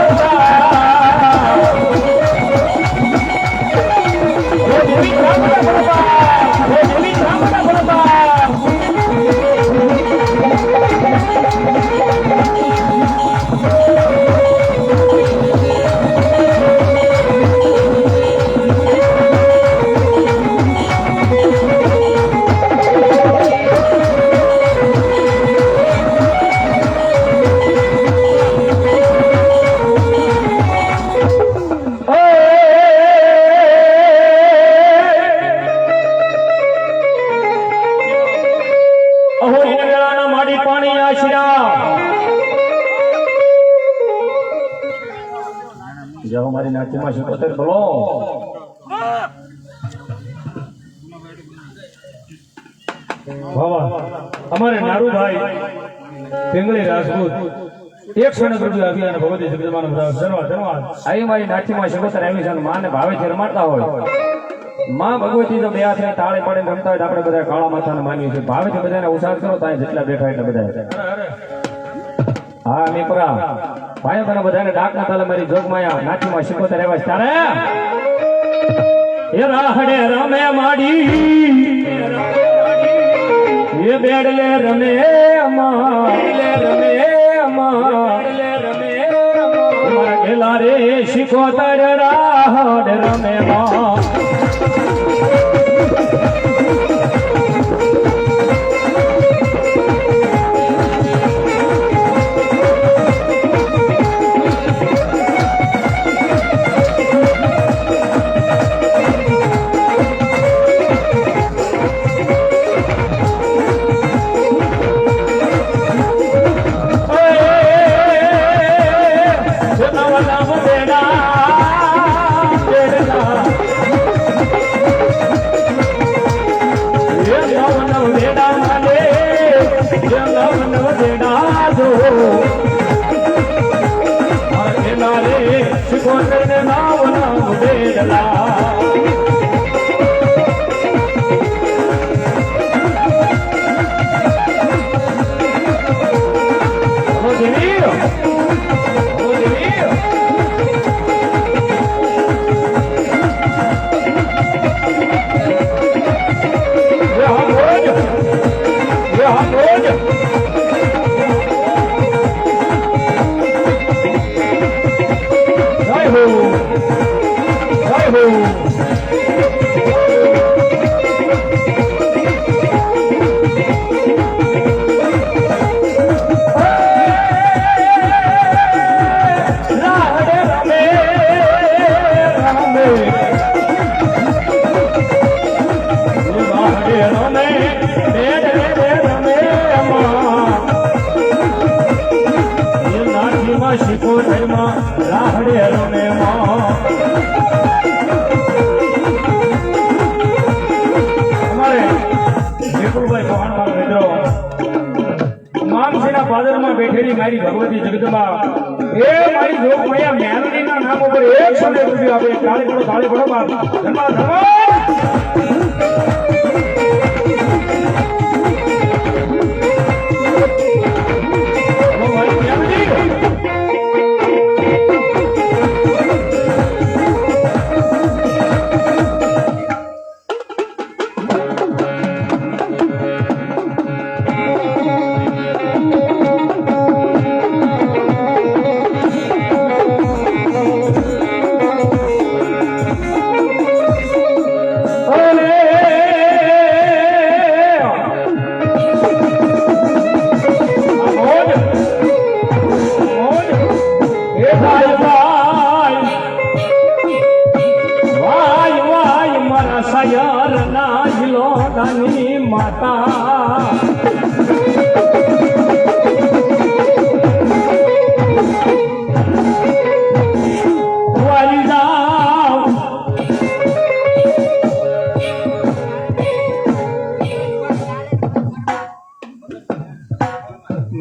A: જાઓ મારી નાચીમાં શિકોતર બોલો. અમારે નારુભાઈ પિંગળી રાજપૂત 101 રૂપિયા આપી અને ભગવતી જગદમાનો ધન્યવાદ ધન્યવાદ. આવી મારી નાચીમાં શિકોતર આવી છે અને માને ભાવેથી રમાડતા હોય. માં ભગવતી જો બે હાથે તાળે પાડીને રમતા હોય તો આપણે બધા કાળા માથાને માનીએ છીએ. ભાવેથી બધાને ઉસાર કરો ત્યાં જેટલા બેઠા એટલા બધા. હા મેપરા ભાઈ તને બધાને ડાક ના તાલે મારી જોગમાયા નાચીમાં શિકોતર આવ્યા તારે એ રાહડે રમે માડી એ બેડલે રમે અમાર ગેલા રે શિકોતર રાહડ રમે બેડા રમે રમે નાથીમાં શિકોતરમાં રાહડે રમે અમારે વિપુલભાઈ ચૌહાણ મિત્રો મામસીના પાદરમાં બેઠેલી મારી ભગવતી જગદંબા એ મારી જોગમૈયા મેલડીના નામ ઉપર 100 રૂપિયા આપે તાળી પડો બાપ ધન્યવાદ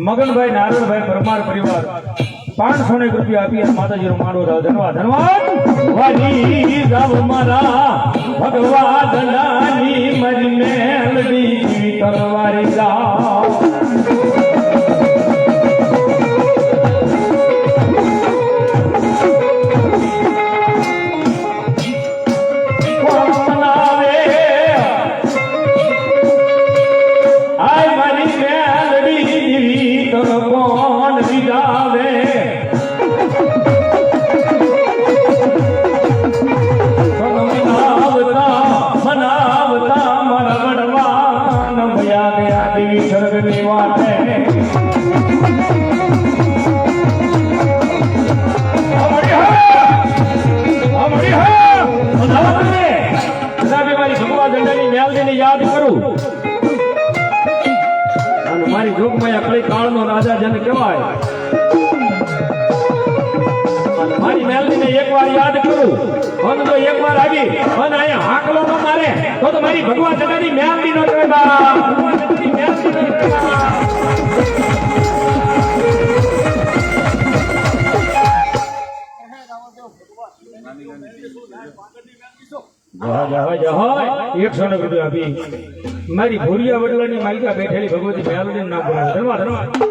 A: મગનભાઈ નારાયણભાઈ પરમાર પરિવાર 500 રૂપિયા આપી અને માતાજીનો માંડવો થાવ ધન્યવાદ વાલી ગાવ મારા ભગવા દલાની મરી મેલડી કરવારી ગાવ યાદ કરું અને મારી જોગમાયા કળી કાળનો રાજા જેને કહેવાય અને મારી મેલડીને એકવાર યાદ કરું અને જો એકવાર આવી અને અહીંયા હાકલો ન મારે તો મારી ભગવાન જટાની મેલડી નો કહેવાય ₹100 આપી મારી ભોરિયા વડલાની માલિકા બેઠેલી ભગવતી મેલડીનું નામ બોલાવે ધન્યવાદ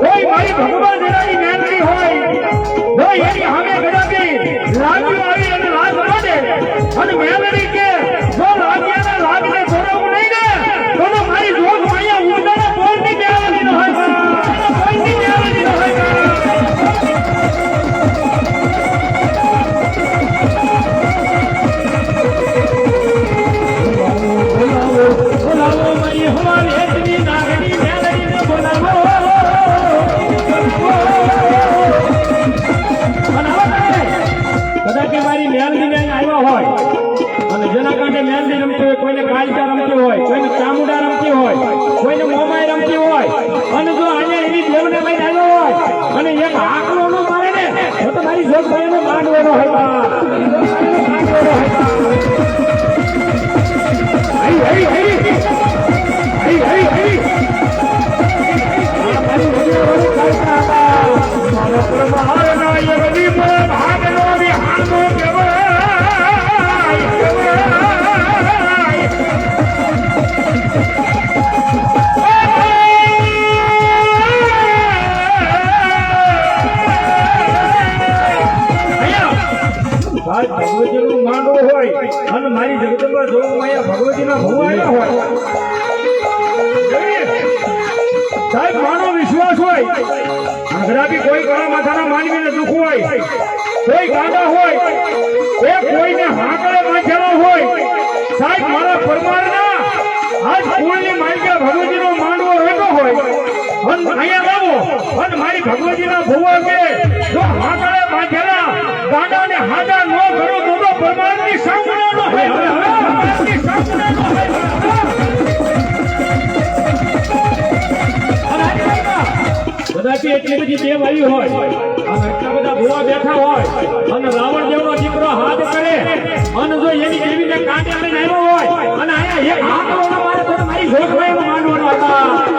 A: કોઈ મારી મારી મેલડીને આવ્યા હોય અને જેના કાંઠે મેલડી રમતી હોય, કોઈને કાલકા રમતી હોય, કોઈને ચામુંડા રમતી હોય, કોઈને મોમાઈ રમતી હોય અને જો અહીંયા એની દેવને લઈને આવ્યો હોય અને એક આંકડો ન મારે ને તો તમારી જોગભાઈનો માંડવાનો હોય ભગવતીનું માંડવું હોય અને મારી જગદંબા જોગમાયા ભગવતીના ભૂ આવ્યા હોય સાહેબ માનો વિશ્વાસ હોય કદાપી કોઈ ગળા માથાના માનવીને દુઃખ હોય, કોઈ ગાંડા હોય, કોઈને હાકડે બાંધેલા હોય, સાહેબ મારા પરમારના આજ કુળની માલિકા ભગવતીનો માંડવો રહેતો હોય અને અહીંયા આવો અને મારી ભગવતીના ભૂવા કે જો હાકડે બાંધેલા ગાંડાને હાડા ન કરો તો પરમારની સાંભળો ન હોય કદાચ એટલી બધી દેવ આવી હોય અને એટલા બધા ભૂવા બેઠા હોય અને રાવણ દેવનો દીકરો હાથ કરે અને જો એની દેવીને કાંટે લઈને આવ્યો હોય અને અહીંયા એક આંકડો ન મારે તો મારી જોગભાઈનો માંડવાનો હતા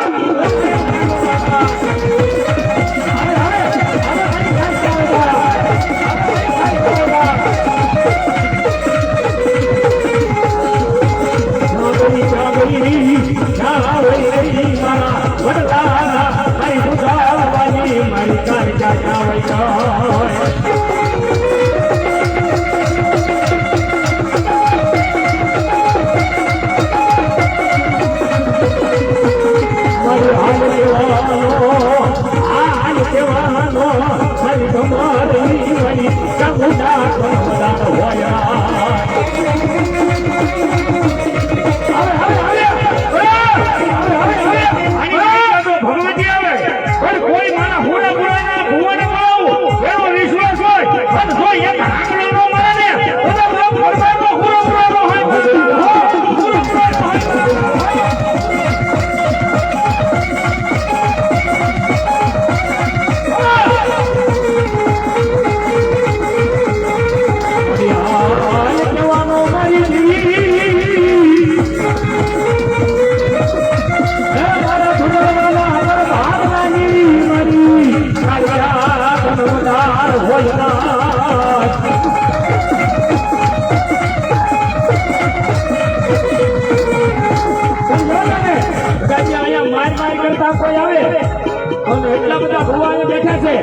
A: એટલા બધા ભુવાને બેઠા છે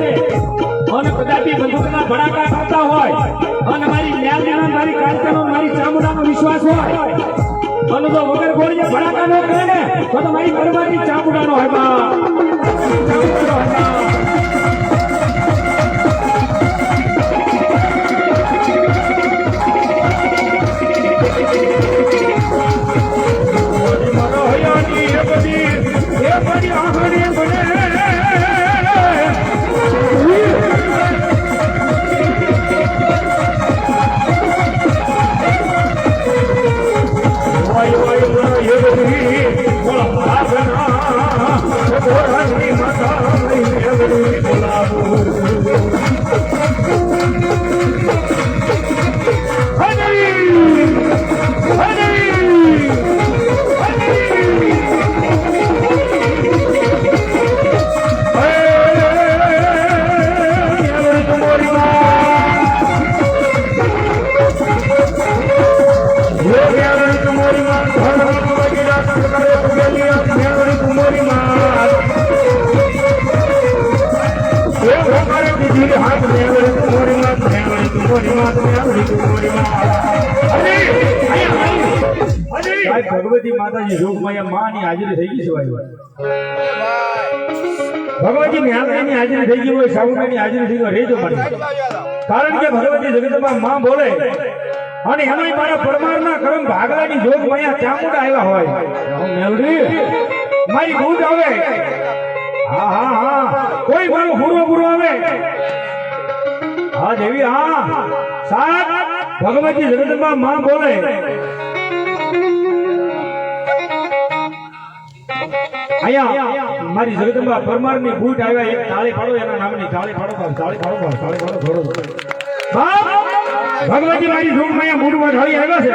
A: અને કદાપી બંદૂકના ભડાકા કરતા હોય અને મારી ન્યાયનો મારી કાંતાનો મારી ચામુંડાનો વિશ્વાસ હોય અને જો વગર ગોળીએ ભડાકા ન કરે ને તો મારી પરમારની ચામુંડાનો હોય ભગવતી માતાજી જોગમાયા માં ની હાજરી થઈ ગઈ છે ભગવતી ની હાજરી થઈ ગઈ હોય, સાઉન્ડની હાજરી થઈ ગઈ રેજો માટે કારણ કે ભગવતી જગદંબા માં બોલે અને એમાંય મારા પરમારના કરમ ભાગલાની જોગમાયા ચામુંડા આવ્યા હોય મેલડી મારી ભૂત આવે હા હા હા કોઈ મારો પૂરો આવે હા દેવી હા સાહેબ ભગવતી જગદંબા માં બોલે અહીંયા મારી જગદંબા પરમાર ની બૂટ આવ્યા એક તાળી પાડો એના નામની તાળી પાડો બાપ, તાળી પાડો બાપ, તાળી પાડો થોડો બાપ, ભગવતી મારી જોગ માં બૂટમાં ઢાળી આવ્યા છે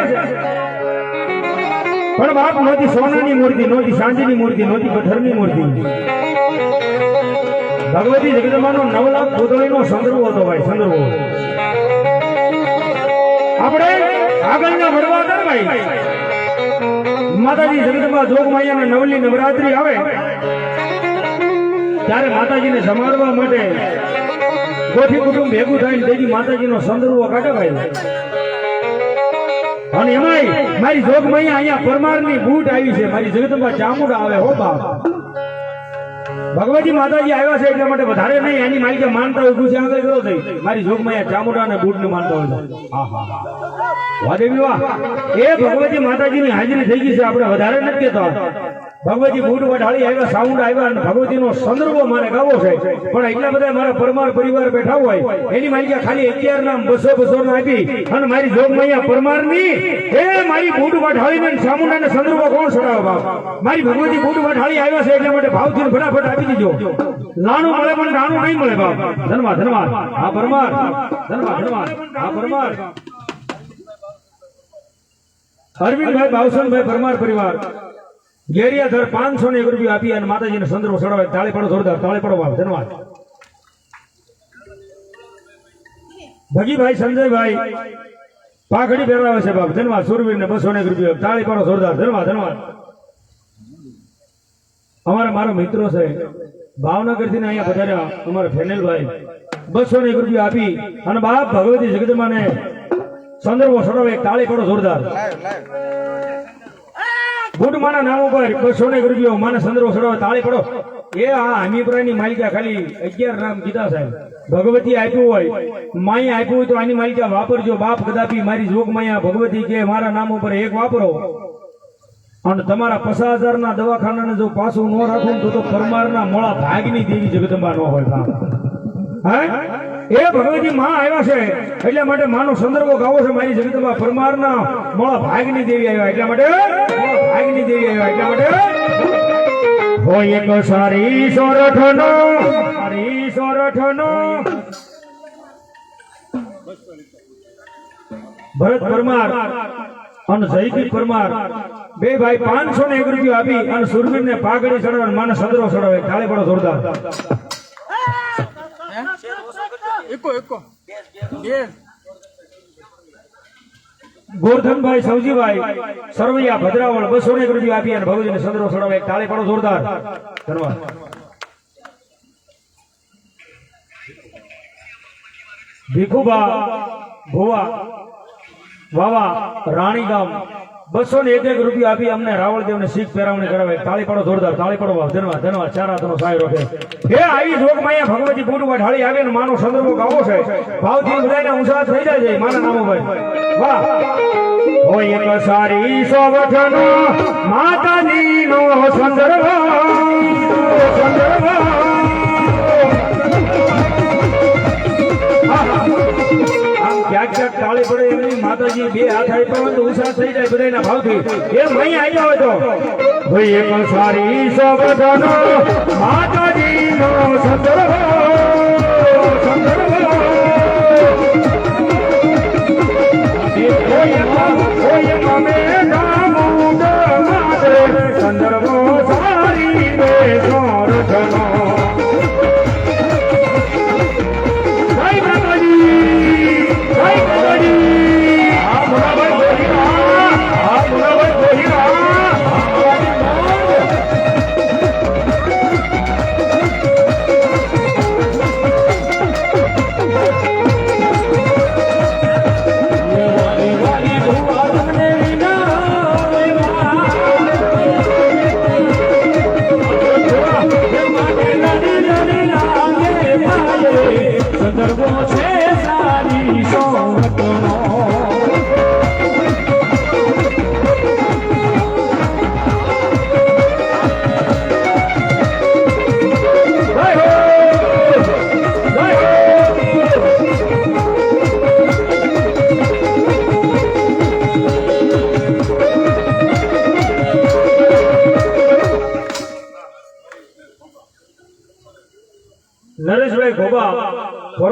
A: પણ બાપ નહોતી સોનાની મૂર્તિ, નહોતી ચાંદીની મૂર્તિ, નહોતી પથ્થરની મૂર્તિ. ભગવતી જગદંબાનો 9 લાખ પૂતળીનો સંદર્ભ હતો ભાઈ, સંદર્ભ. આપણે આગળના વડવા કર ભાઈ. માતાજી જગદંબા જોગમાયાના નવલી નવરાત્રી આવે ત્યારે માતાજીને સમારવા માટે ગોઠી કુટુંબ ભેગું થઈને તેથી માતાજીનો સંદર્ભ કાઢે ભાઈ. અને એમાંય મારી જોગમાયા અહીંયા પરમારની બૂટ આવી છે, મારી જગદંબા ચામુંડા આવે હો બાપ. ભગવતી માતાજી આવ્યા છે એટલા માટે વધારે નહીં, એની માલિકા માનતા હોય ખુશી આગળ કરો થઈ મારી જોગમાયા ચામુંડા અને બૂટ ને માનતા હોય. વાહ દેવી વાહ, એ ભગવતી માતાજીની હાજરી થઈ ગઈ છે, આપણે વધારે નથી કહેતા. ભગવતી બૂટ વઢાળી આવ્યા, સાઉન્ડ આવ્યા અને ભગવતીનો સંદર્ભ મારે ગાવો છે પણ એટલા બધા મારા પરમાર પરિવાર બેઠા હોય એની માલિકા ખાલી 11 નામ 200 ના આપી અને મારી જોગમાયા પરમારની એ મારી બૂટ વઢાળીને ચામુંડાને સંદર્ભ કોણ છોડાવે બાપ. મારી ભગવતી બૂટ વઢાળી આવ્યા છે એટલા માટે ભાવથી ફટાફટ આપી દીજો. નાનું મળે પણ નાનું નહીં મળે બાપ. ધન્યવાદ ધન્યવાદ આ પરમાર, ધન્યવાદ ધન્યવાદ આ પરમાર. અરવિંદભાઈ બાવસનભાઈ પરમાર પરિવાર ગેરિયાધર 501 રૂપિયા આપી અને માતાજીને સંદર્ભ ચડાવે. તાળી પાડો જોરદાર, તાળી પાડો બાપ. ધન્યવાદ. ભગીભાઈ સંજયભાઈ પાઘડી પહેરાવે છે બાપ. ધન્યવાદ. સુરવીર ને 201 રૂપિયા. તાળી પાડો જોરદાર. ધન્યવાદ ધન્યવાદ. અમારા મારા મિત્રો છે ભાવનગર થી અહીંયા પધાર્યા અમારા ફેનેલભાઈ 201 રૂપિયા આપી અને બાપ ભગવતી જગદંબાને સંદર્ભો ચડાવે. તાળી પાડો જોરદાર. બુટમાના નામ ઉપર 201 રૂપિયા માને સંદર્ભ ચડાવે. તાળી પડો. એ આ હમીપુરાની માલિકા ખાલી 11 નામ કીધા સાહેબ. ભગવતી આપ્યું હોય, માઈ આપ્યું હોય તો આની માલિકા વાપરજો બાપ. કદાપી મારી જોગમાયા ભગવતી કે મારા નામ ઉપર એક વાપરો અને તમારા 50,000 ના દવાખાનાને જો પાછું ન રાખું તો પરમારના મોળા ભાગની દેવી જગદંબા ન હોય બાપ. હે એ ભગવતી માં આવ્યા છે એટલા માટે માનો સંદર્ભ ગાવો છે. મારી જગદંબા પરમારના મોળા ભાગની દેવી આવ્યા એટલા માટે, ભાગની દેવી આવ્યા એટલા માટે હોય એક સારી સોરઠનો, સારી સોરઠનો ભરત પરમાર અને જયદીપ પરમાર બે ભાઈ 501 રૂપિયા આપી અને સુરવીર ને પાઘડી ચડાવે માને સંદર્ભ ચડાવે. તાળી પાડો જોરદાર. ગોરધનભાઈ સૌજીભાઈ સરવૈયા ભદ્રાવળ 201 રૂપિયા આપી અને ભગવતીને સંદર્ભ ચડાવે. તાળી પાડો જોરદાર. ધન્યવાદ. ભીખુબા ભુવા વાવા રાણીગામ 201 રૂપિયા આપી અમને રાવળદેવને શીખ પહેરાવણી કરાવે. તાળી પાડો જોરદાર. તાળી પાડો બાપ. ધન્યવાદ ધન્યવાદ. ચાર હાથનો સાય રોકે. હે આવી જોગમાયા ભગવતી બૂટમાં ઢાળી આવે ને માનો સંદર્ભ ગાવો છે. ભાવથી બધાને ઊંચા થઈ જાય છે માના નામો ભાઈ. વાહ હોય એક સારી સોવઠનો માતાજીનો સંદર્ભ, સંદર્ભ ક્યાંક ક્યાંક તાળી પડે એમની માતાજી બે હાથ આપ્યા તો ઉષા થઈ જાય બધાના ભાવથી. એમ અહીં આવ્યા હોય તો ભાઈ એક સારી સોવઠનો માતાજીનો સંદર્ભ, સંદર્ભ સંદર્ભો સારી બે સોરઠનો.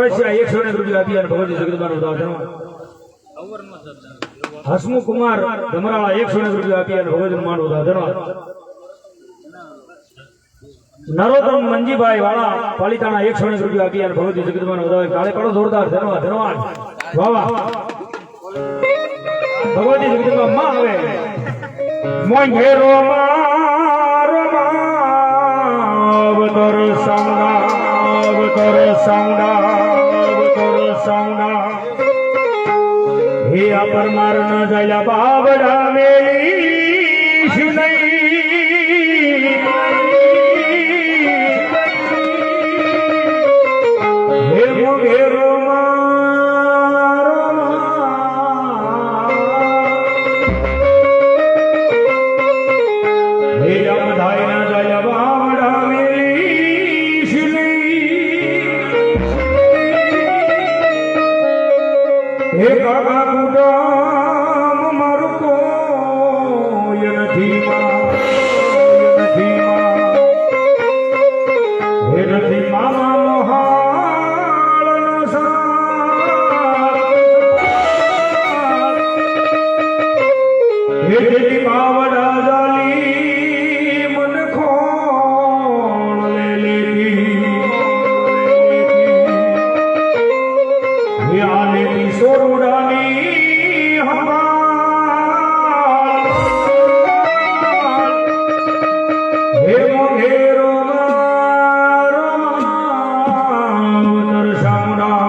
A: ચોરસિયા 101 રૂપિયા આપી અને ભગવતી જગદંબાનો વધાવો ધન્યવાદ. હસમુખ કુમાર ધમરાળા 101 રૂપિયા આપી અને ભગવતીનું માન વધાવો ધન્યવાદ. નરોત્તમ મંજીભાઈ વાળા પાલિતાણા 101 રૂપિયા આપી અને ભગવતી જગદંબાનો વધાવો. કાળે પાડો જોરદાર ધન્યવાદ ધન્યવાદ. વાહ વાહ. ભગવતી જગદંબા માં આવે મોંઘેરો મારો અવતર સાઉન્ડા હે આ પરમાર ન જાય બાબડા મેલી શિવનઈ હે મોંઘેરો મારો હે આ બધાય ન જાય બાબડા મેલી શિવનઈ હે કાકા કુટુંબ મારું કોઈ નથી હે નથી મામા મોહાળનો સાથ હે જેથી બાવડા જાલી મન ખોણ લે લેતી હે આ લેતી સોરુડાની હંભાળ હે મોઘેરો મારો અવતર સાઉન્ડા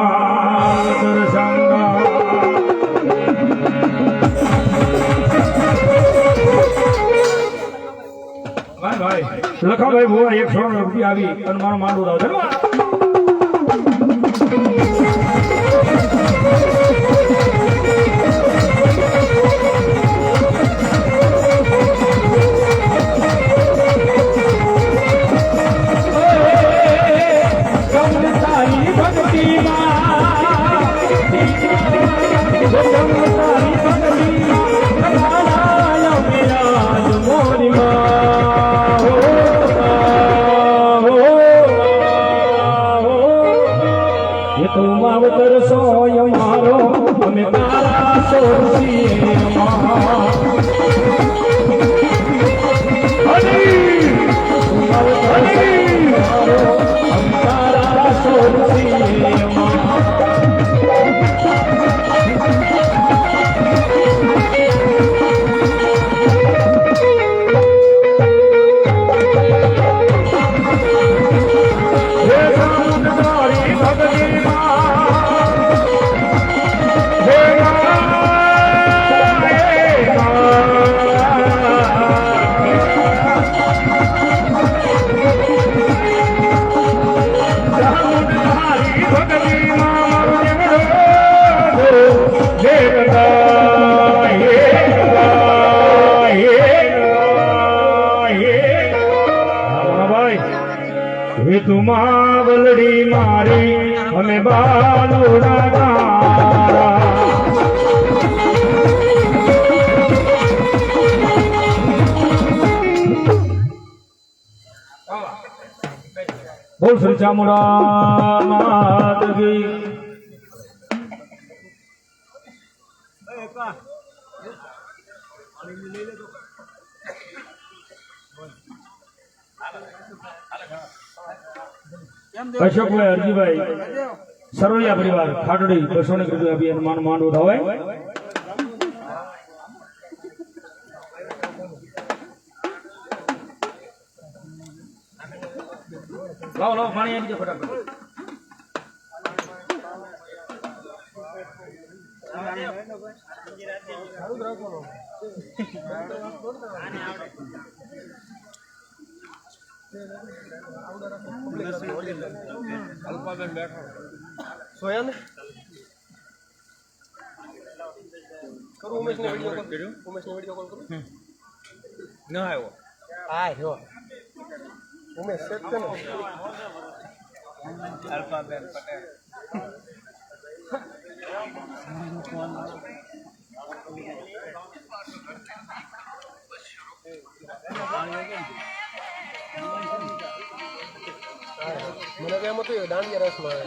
A: ભાઈ લખાભાઈ ભુવા 100 રૂપિયા આવી અને મારો માંડવો દાવ ધન્યવાદ. માવતર સોય મારો અમે તારા સોરસીએ તારા સોરસીએ તુમા વલડી મારી અમે બાલુડા તારા બોલ શ્રી ચામુંડા માત કી અશોકભાઈ હરજીભાઈ સરોયા પરિવાર ખાટડી 200 રૂપિયા આપી અને માંડવો ધવાય. લાવો પાણી આપી દો ફટાફટ.
C: અલ્પાબેન બેઠો સોયા ને કરું ઉમેશને વિડિયો કોલ કર્યો. ઉમેશને વિડિયો કોલ કરું ન આવ્યો. આ રહ્યો ઉમેશ સેટ છે ને અલ્પાબેન પટેલ મને કેમ હતું દાંડિયા રસમાં